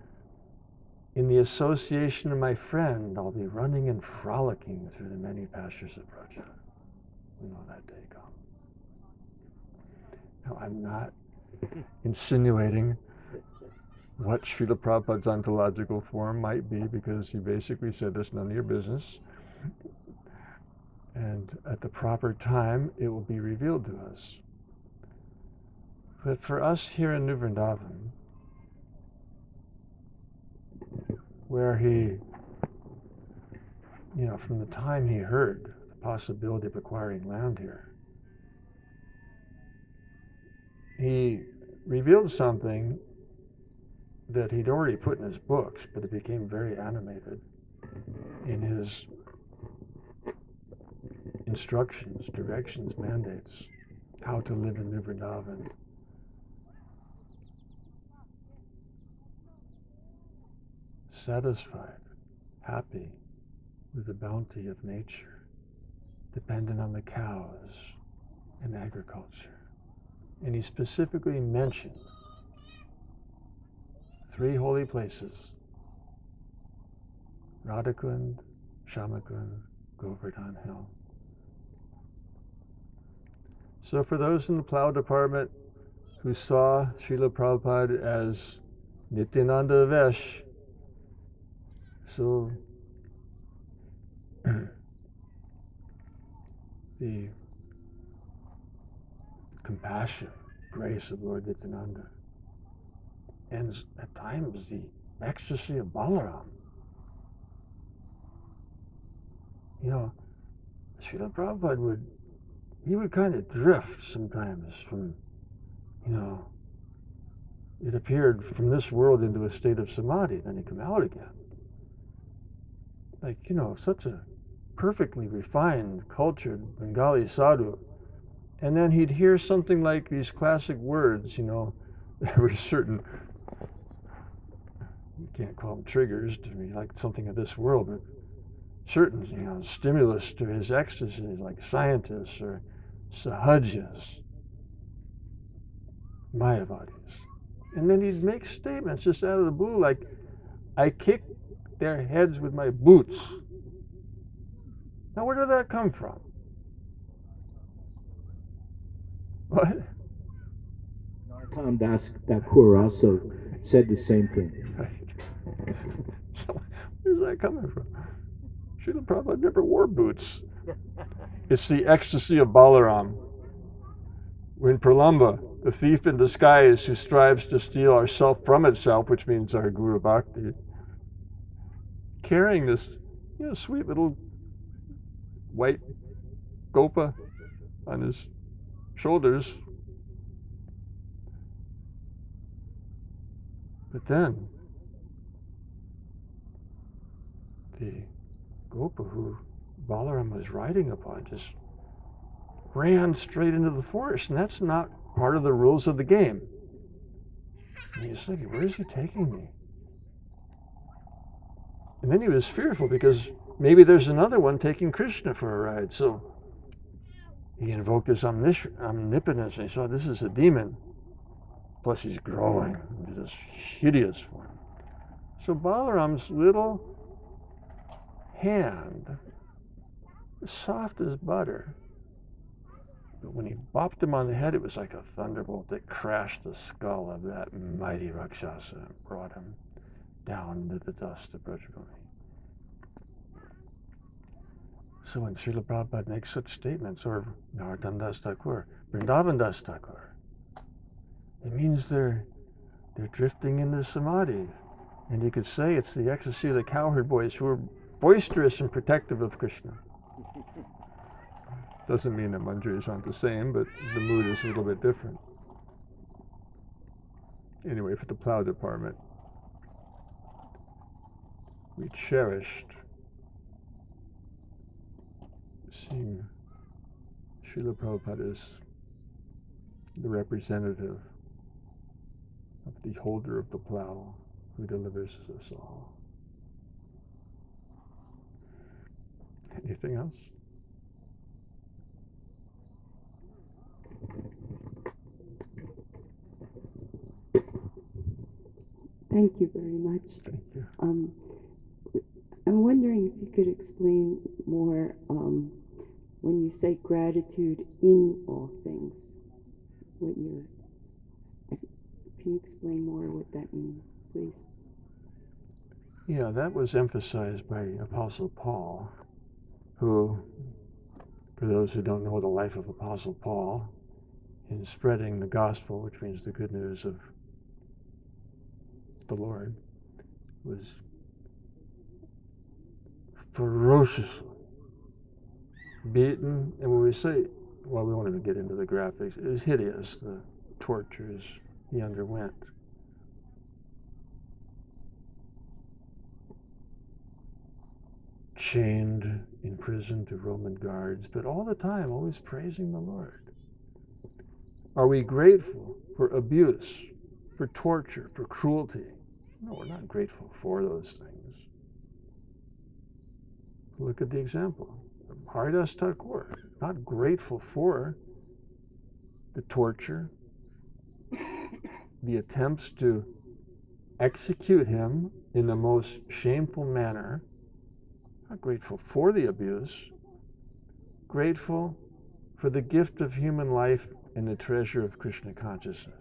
in the association of my friend, I'll be running and frolicking through the many pastures of Braja? When will that day come? Now, I'm not insinuating what Srila Prabhupada's ontological form might be, because he basically said, that's none of your business. And at the proper time, it will be revealed to us. But for us here in New Vrindavan, where he, from the time he heard the possibility of acquiring land here, he revealed something that he'd already put in his books, but it became very animated in his instructions, directions, mandates, how to live in New Vrindavan. Satisfied, happy with the bounty of nature, dependent on the cows and agriculture. And he specifically mentioned 3 holy places: Radhakund, Shamakund, Govardhan Hill. So for those in the plow department who saw Srila Prabhupada as Nityananda Vesh, so the compassion, grace of Lord Nityananda, and at times the ecstasy of Balaram. Srila Prabhupada would kind of drift sometimes from, it appeared from this world into a state of samadhi, then he'd come out again. Like, such a perfectly refined, cultured Bengali sadhu. And then he'd hear something like these classic words, there were certain, you can't call them triggers to me, like something of this world, but certain, stimulus to his ecstasy, like scientists or sahajas, mayavadis. And then he'd make statements just out of the blue, like, I kick their heads with my boots. Now, where did that come from? What? Tom Das Thakur also said the same thing. So, where's that coming from? Srila Prabhupada never wore boots. It's the ecstasy of Balaram. When Pralamba, the thief in disguise who strives to steal our self from itself, which means our Guru Bhakti, carrying this, sweet little white gopa on his shoulders. But then, the gopa who Balaram was riding upon just ran straight into the forest, and that's not part of the rules of the game. And he's thinking, where is he taking me? And then he was fearful because maybe there's another one taking Krishna for a ride. So He invoked his omnipotence, and he saw this is a demon. Plus he's growing into this hideous form. So Balaram's little hand was soft as butter. But when he bopped him on the head, it was like a thunderbolt that crashed the skull of that mighty Rakshasa and brought him down into the dust of Brajabhumi. So when Srila Prabhupada makes such statements, or Narottam Das Thakur, Vrindavan Das Thakur, it means they're drifting into samadhi. And you could say it's the ecstasy of the cowherd boys who are boisterous and protective of Krishna. Doesn't mean that manjaris aren't the same, but the mood is a little bit different. Anyway, for the plow department, we cherished seeing Srila Prabhupada as the representative of the holder of the plow who delivers us all. Anything else? Thank you very much. Thank you. I'm wondering if you could explain more when you say gratitude in all things. Can you explain more what that means, please? Yeah, that was emphasized by Apostle Paul, who, for those who don't know the life of Apostle Paul, in spreading the gospel, which means the good news of the Lord, was ferociously beaten. And when we say, well, we won't even get into the graphics, it was hideous, the tortures he underwent. Chained in prison to Roman guards, but all the time always praising the Lord. Are we grateful for abuse, for torture, for cruelty? No, we're not grateful for those things. Look at the example. Haridas Thakur, not grateful for the torture, the attempts to execute him in the most shameful manner, not grateful for the abuse, grateful for the gift of human life and the treasure of Krishna consciousness.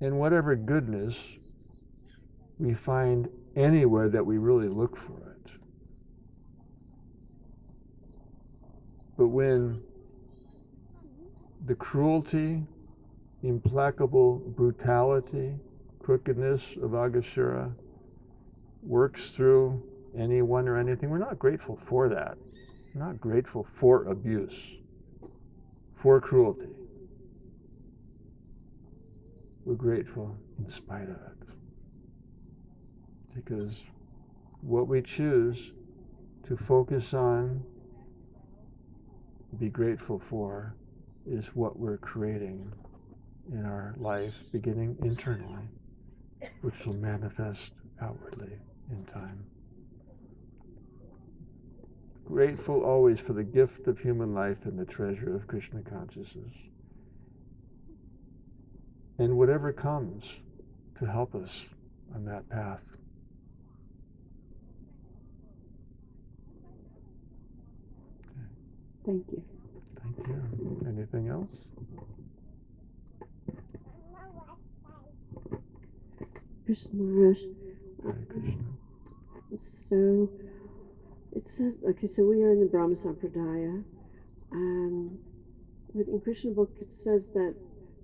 And whatever goodness we find anywhere that we really look for it. But when the cruelty, implacable brutality, crookedness of Aghasura works through anyone or anything, we're not grateful for that. We're not grateful for abuse, for cruelty. We're grateful in spite of it. Because what we choose to focus on, be grateful for, is what we're creating in our life, beginning internally, which will manifest outwardly in time. Grateful always for the gift of human life and the treasure of Krishna consciousness. And whatever comes to help us on that path. Thank you. Thank you. Anything else? Krishna Maharaj. Hare Krishna. So it says, okay, so we are in the Brahma Sampradaya. But in Krishna book it says that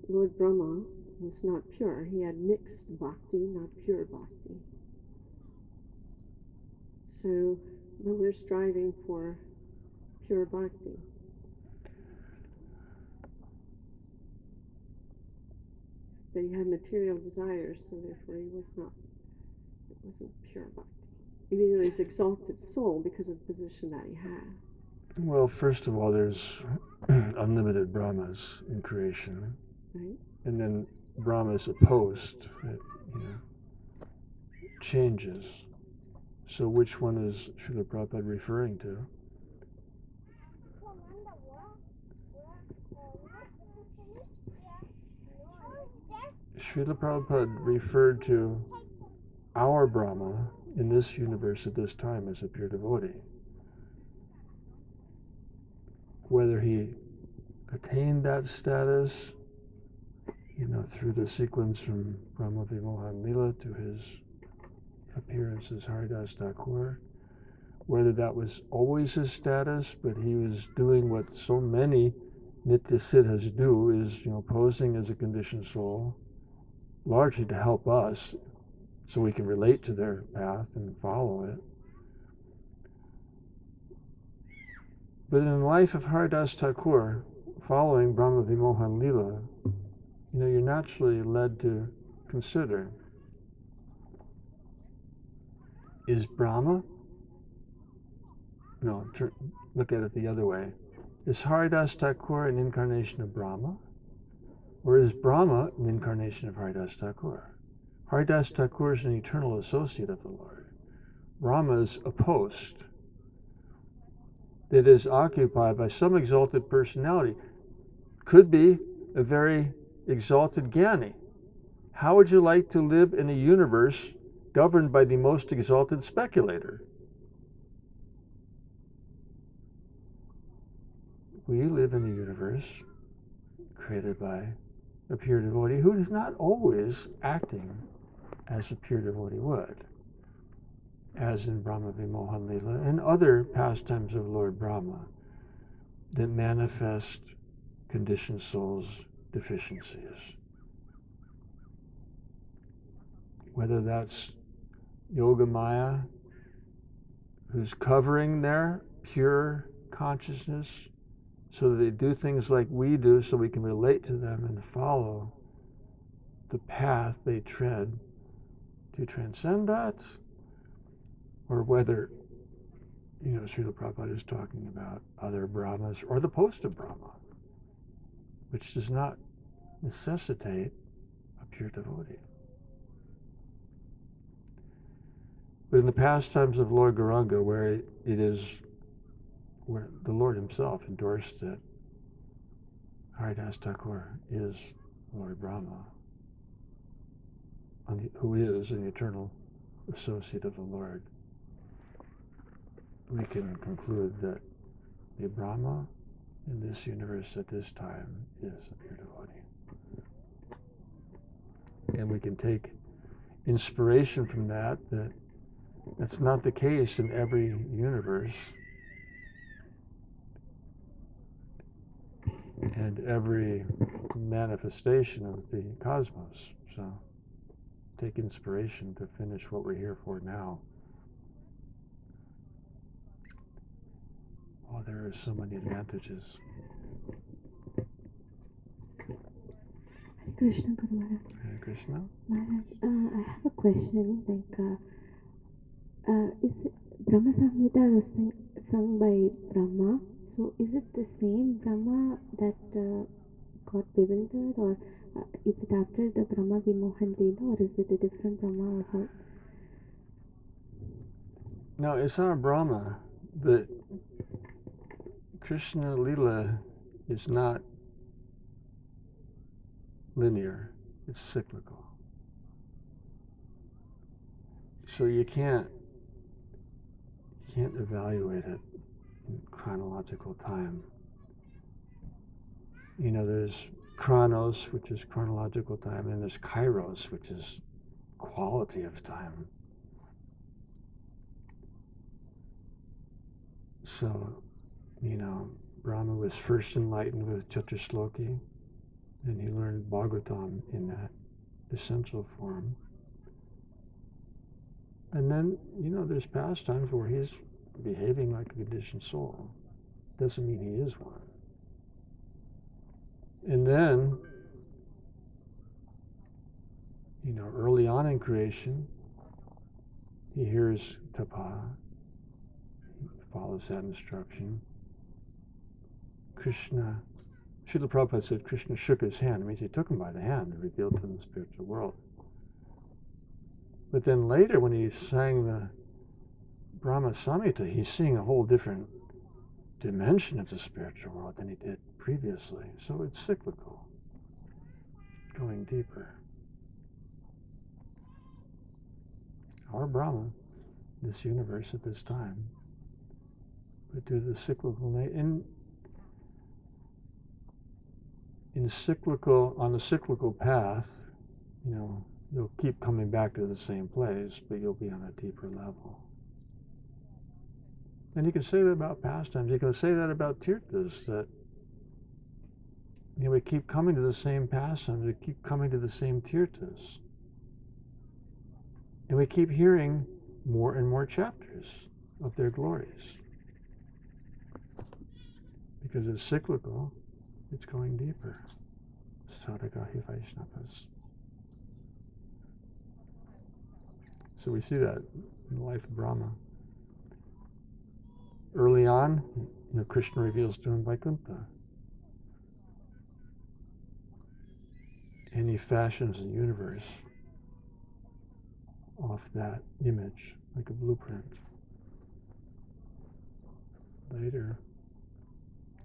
Lord Brahma was not pure. He had mixed bhakti, not pure bhakti. So we're striving for pure bhakti. But he had material desires, so therefore it wasn't pure bhakti. Even though he's exalted soul because of the position that he has. Well, first of all, there's unlimited Brahmas in creation. Right? And then Brahma is a post that changes. So which one is Srila Prabhupada referring to? Srila Prabhupada referred to our Brahma in this universe at this time as a pure devotee. Whether he attained that status, through the sequence from Brahma Vimohan Lila to his appearance as Haridas Thakur, whether that was always his status, but he was doing what so many Nitya Siddhas do, is posing as a conditioned soul, largely to help us so we can relate to their path and follow it. But in the life of Haridas Thakur, following Brahma Vimohan Lila, you're naturally led to consider, is Brahma? No, look at it the other way. Is Haridas Thakur an incarnation of Brahma? Or is Brahma an incarnation of Haridas Thakur? Haridas Thakur is an eternal associate of the Lord. Brahma is a post that is occupied by some exalted personality. Could be a very exalted Jnani. How would you like to live in a universe governed by the most exalted speculator? We live in a universe created by a pure devotee who is not always acting as a pure devotee would, as in Brahma Vimohan Lila and other pastimes of Lord Brahma that manifest conditioned souls' deficiencies. Whether that's Yoga Maya, who's covering their pure consciousness so that they do things like we do so we can relate to them and follow the path they tread to transcend that, or whether, Srila Prabhupada is talking about other Brahmas or the post of Brahma, which does not necessitate a pure devotee. But in the pastimes of Lord Gauranga, where where the Lord himself endorsed that Haridas Thakur is Lord Brahma, who is an eternal associate of the Lord, we can conclude that the Brahma in this universe at this time is a pure devotee. And we can take inspiration from that that's not the case in every universe and every manifestation of the cosmos. So take inspiration to finish what we're here for now. Oh, there are so many advantages. Hare Krishna, Guru Maharaj. Hare Krishna. Maharaj, I have a question. Is it Brahma Samhita was sung by Brahma? So is it the same Brahma that got bewildered, or is it after the Brahma Vimohan Leela, or is it a different Brahma, or how? No, it's our Brahma, but Krishna Lila is not linear, it's cyclical. So you can't evaluate it in chronological time. There's chronos, which is chronological time, and there's kairos, which is quality of time. So, Brahma was first enlightened with Chaturshloki, and he learned Bhagavatam in that essential form. And then, there's past times where he's behaving like a conditioned soul. Doesn't mean he is one. And then, early on in creation, he hears tapa, he follows that instruction. Krishna, Srila Prabhupada said Krishna shook his hand. It means he took him by the hand and revealed to him the spiritual world. But then later, when he sang the Brahma Samhita, he's seeing a whole different dimension of the spiritual world than he did previously. So it's cyclical, going deeper. or Brahma, this universe at this time. But due to the cyclical on the cyclical path, you'll keep coming back to the same place, but you'll be on a deeper level. And you can say that about pastimes. You can say that about tirthas, that we keep coming to the same pastimes, we keep coming to the same tirthas. And we keep hearing more and more chapters of their glories. Because it's cyclical, it's going deeper. Sadhagahi Vaishnavas. So we see that in the life of Brahma. Early on, Krishna reveals to him Vaikuntha. And he fashions the universe off that image, like a blueprint. Later,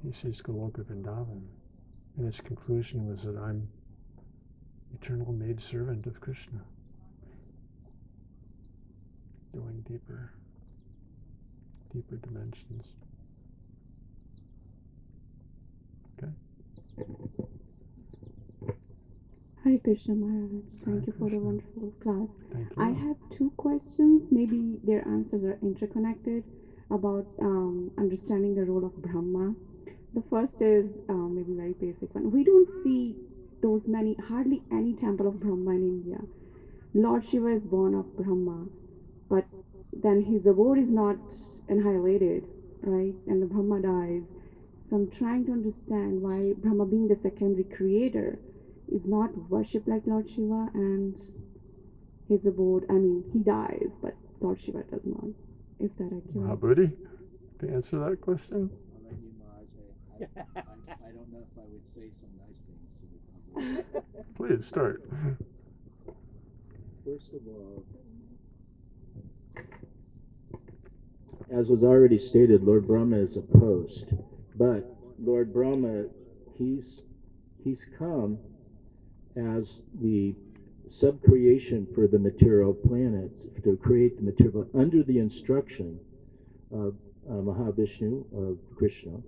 he sees Goloka Vrindavan, and his conclusion was that I'm eternal maidservant of Krishna. Going deeper dimensions. Okay? Hare Krishna Maharaj, thank Hare you for the Krishna. wonderful class. Thank you. I have two questions, maybe their answers are interconnected, about understanding the role of Brahma. The first is maybe very basic one. We don't see hardly any temple of Brahma in India. Lord Shiva is born of Brahma, but then his abode is not annihilated, right? And the Brahma dies. So I'm trying to understand why Brahma, being the secondary creator, is not worshipped like Lord Shiva, and his abode, he dies, but Lord Shiva does not. Is that accurate? Mahabodhi, to answer that question? I'll let you, Maharaj. I don't know if I would say some nice things. Please start. First of all, as was already stated, Lord Brahma is a post, but Lord Brahma, he's come as the sub-creation for the material planets, to create the material under the instruction of Mahavishnu, of Krishna.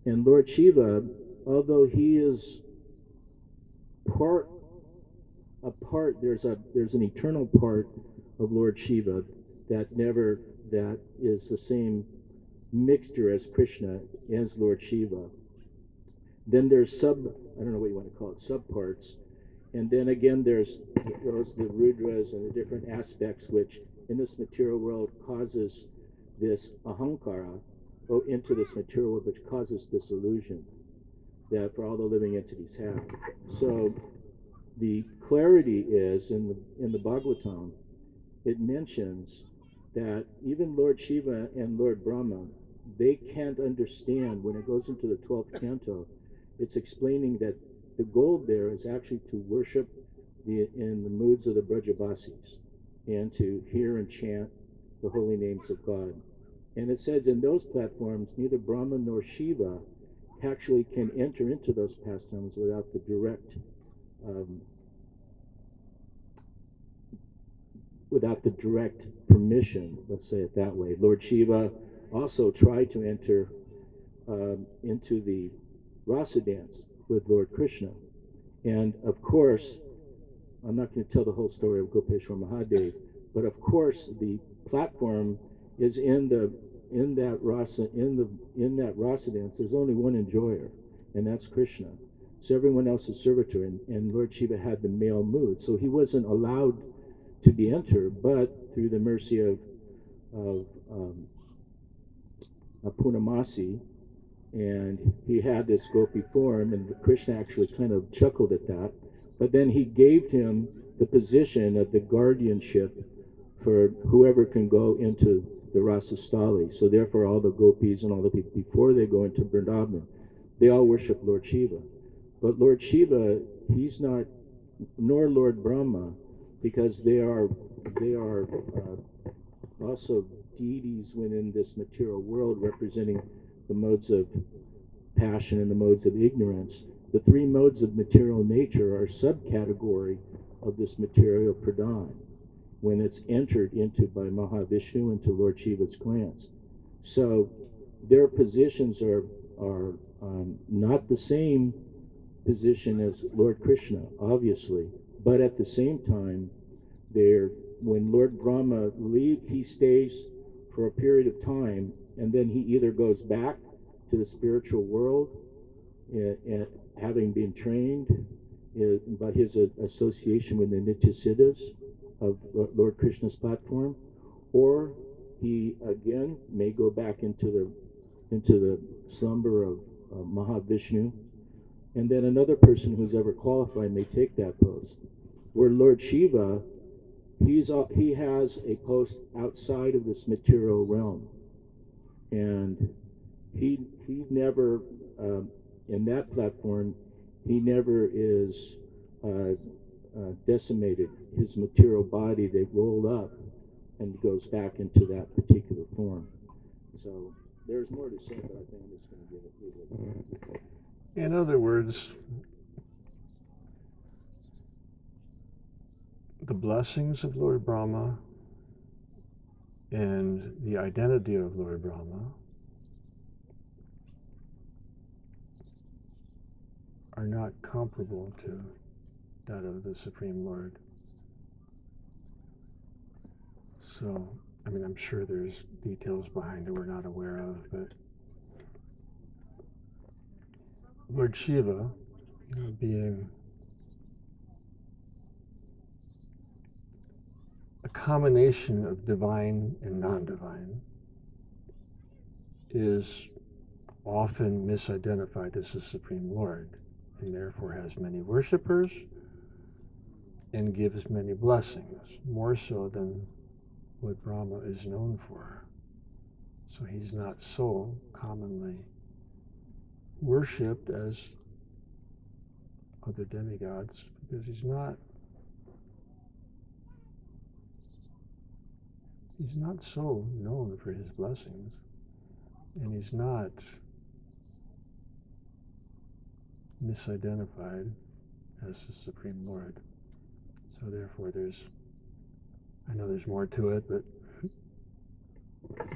And Lord Shiva, although he is there's an eternal part of Lord Shiva that is the same mixture as Krishna, as Lord Shiva. Then there's I don't know what you want to call it, subparts. And then again, there's the Rudras and the different aspects which in this material world causes this ahankara into this material world, which causes this illusion that for all the living entities have. So the clarity is in the Bhagavatam, it mentions that even Lord Shiva and Lord Brahma, they can't understand when it goes into the 12th canto. It's explaining that the goal there is actually to worship in the moods of the Brajavasis and to hear and chant the holy names of God. And it says in those platforms, neither Brahma nor Shiva actually can enter into those pastimes without the direct permission, let's say it that way. Lord Shiva also tried to enter into the rasa dance with Lord Krishna. And of course, I'm not going to tell the whole story of Gopeshwar Mahadev, but of course the platform is in that rasa dance. There's only one enjoyer, and that's Krishna. So everyone else is servitor, and Lord Shiva had the male mood, so he wasn't allowed to be entered, but through the mercy of Purnamasi, and he had this gopi form, and Krishna actually kind of chuckled at that, but then he gave him the position of the guardianship for whoever can go into the Rasastali. So therefore all the gopis and all the people, before they go into Vrindavan, they all worship Lord Shiva. But Lord Shiva, he's not, nor Lord Brahma, because they are also deities within this material world, representing the modes of passion and the modes of ignorance. The three modes of material nature are a subcategory of this material pradhan. when it's entered into by Mahavishnu into Lord Shiva's glance. So their positions are not the same position as Lord Krishna, obviously, but at the same time, when Lord Brahma leaves, he stays for a period of time, and then he either goes back to the spiritual world, having been trained by his association with the Nityasiddhas of Lord Krishna's platform, or he again may go back into the slumber of Mahavishnu, and then another person who's ever qualified may take that post. Where Lord Shiva, he has a post outside of this material realm, and he never in that platform he never is decimated. His material body, they roll up and goes back into that particular form. So there's more to say, but I think I'm just going to leave it. In other words, the blessings of Lord Brahma and the identity of Lord Brahma are not comparable to that of the Supreme Lord. So, I mean, I'm sure there's details behind it we're not aware of, but Lord Shiva, being a combination of divine and non-divine, is often misidentified as the Supreme Lord, and therefore has many worshippers and gives many blessings, more so than what Brahma is known for. So he's not so commonly worshipped as other demigods, because he's not so known for his blessings, and he's not misidentified as the Supreme Lord. So therefore I know there's more to it, but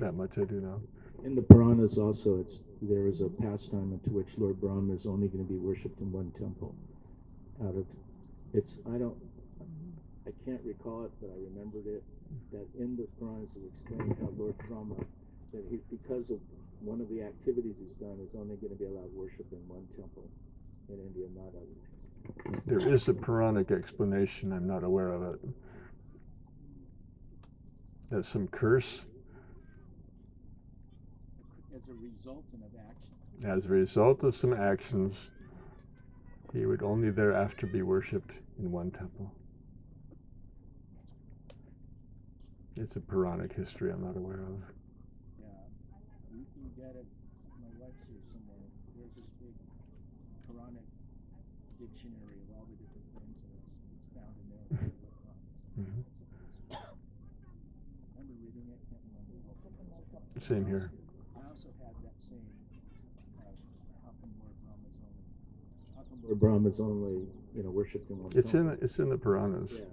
that much I do know. In the Puranas also, there is a pastime into which Lord Brahma is only going to be worshipped in one temple. I can't recall it, but I remembered it, that in the Puranas it explained how Lord Brahma, because of one of the activities he's done, is only going to be allowed worship in one temple in India, not others. There is a Puranic explanation, I'm not aware of it. That's some curse. As a result of action. As a result of some actions, he would only thereafter be worshipped in one temple. It's a Puranic history I'm not aware of. Yeah, you can get it. My wife's here somewhere. There's this big Puranic dictionary of all the different things, and it's found in there. Mm-hmm. Remember reading it? Can't remember the whole thing. Same here. I also had that same. How come Lord Brahma's only, worshipped in one temple? It's in the Puranas. Yeah.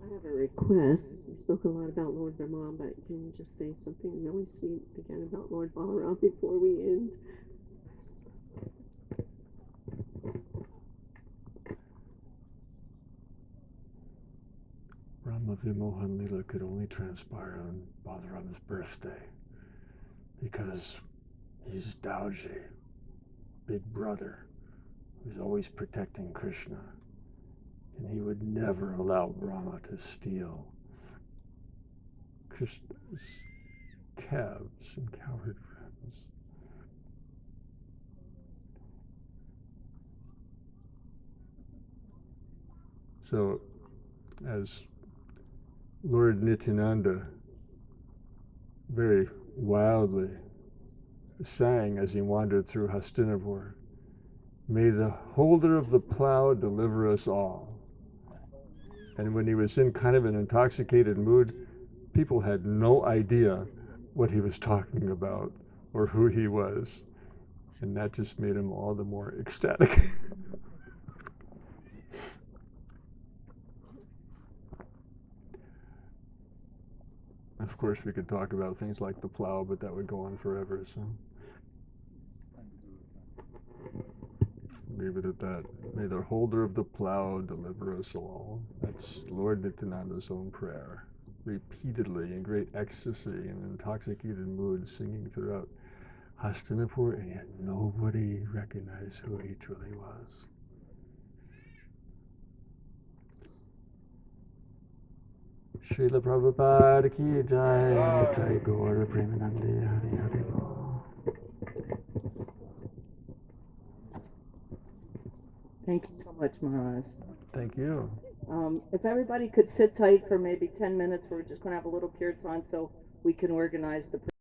I have a request. You spoke a lot about Lord Brahma, but can you just say something really sweet again about Lord Balarama before we end? Brahma Vimohan Lila could only transpire on Balarama's birthday because he's Dauji, big brother, who's always protecting Krishna. And he would never allow Brahma to steal Krishna's calves and cowherd friends. So, as Lord Nityananda very wildly sang as he wandered through Hastinapur, "May the holder of the plow deliver us all." And when he was in kind of an intoxicated mood, people had no idea what he was talking about or who he was. And that just made him all the more ecstatic. Of course, we could talk about things like the plow, but that would go on forever, so leave it at that. May the holder of the plow deliver us all. That's Lord Nityananda's own prayer, repeatedly in great ecstasy and intoxicated mood, singing throughout Hastinapur, and yet nobody recognized who he truly was. Srila Prabhupada ki jai, Nitai Gaura Premanande Hari Hari Bol. Thank you so much, Maharaj. Thank you. If everybody could sit tight for maybe 10 minutes, we're just going to have a little kirtan so we can organize the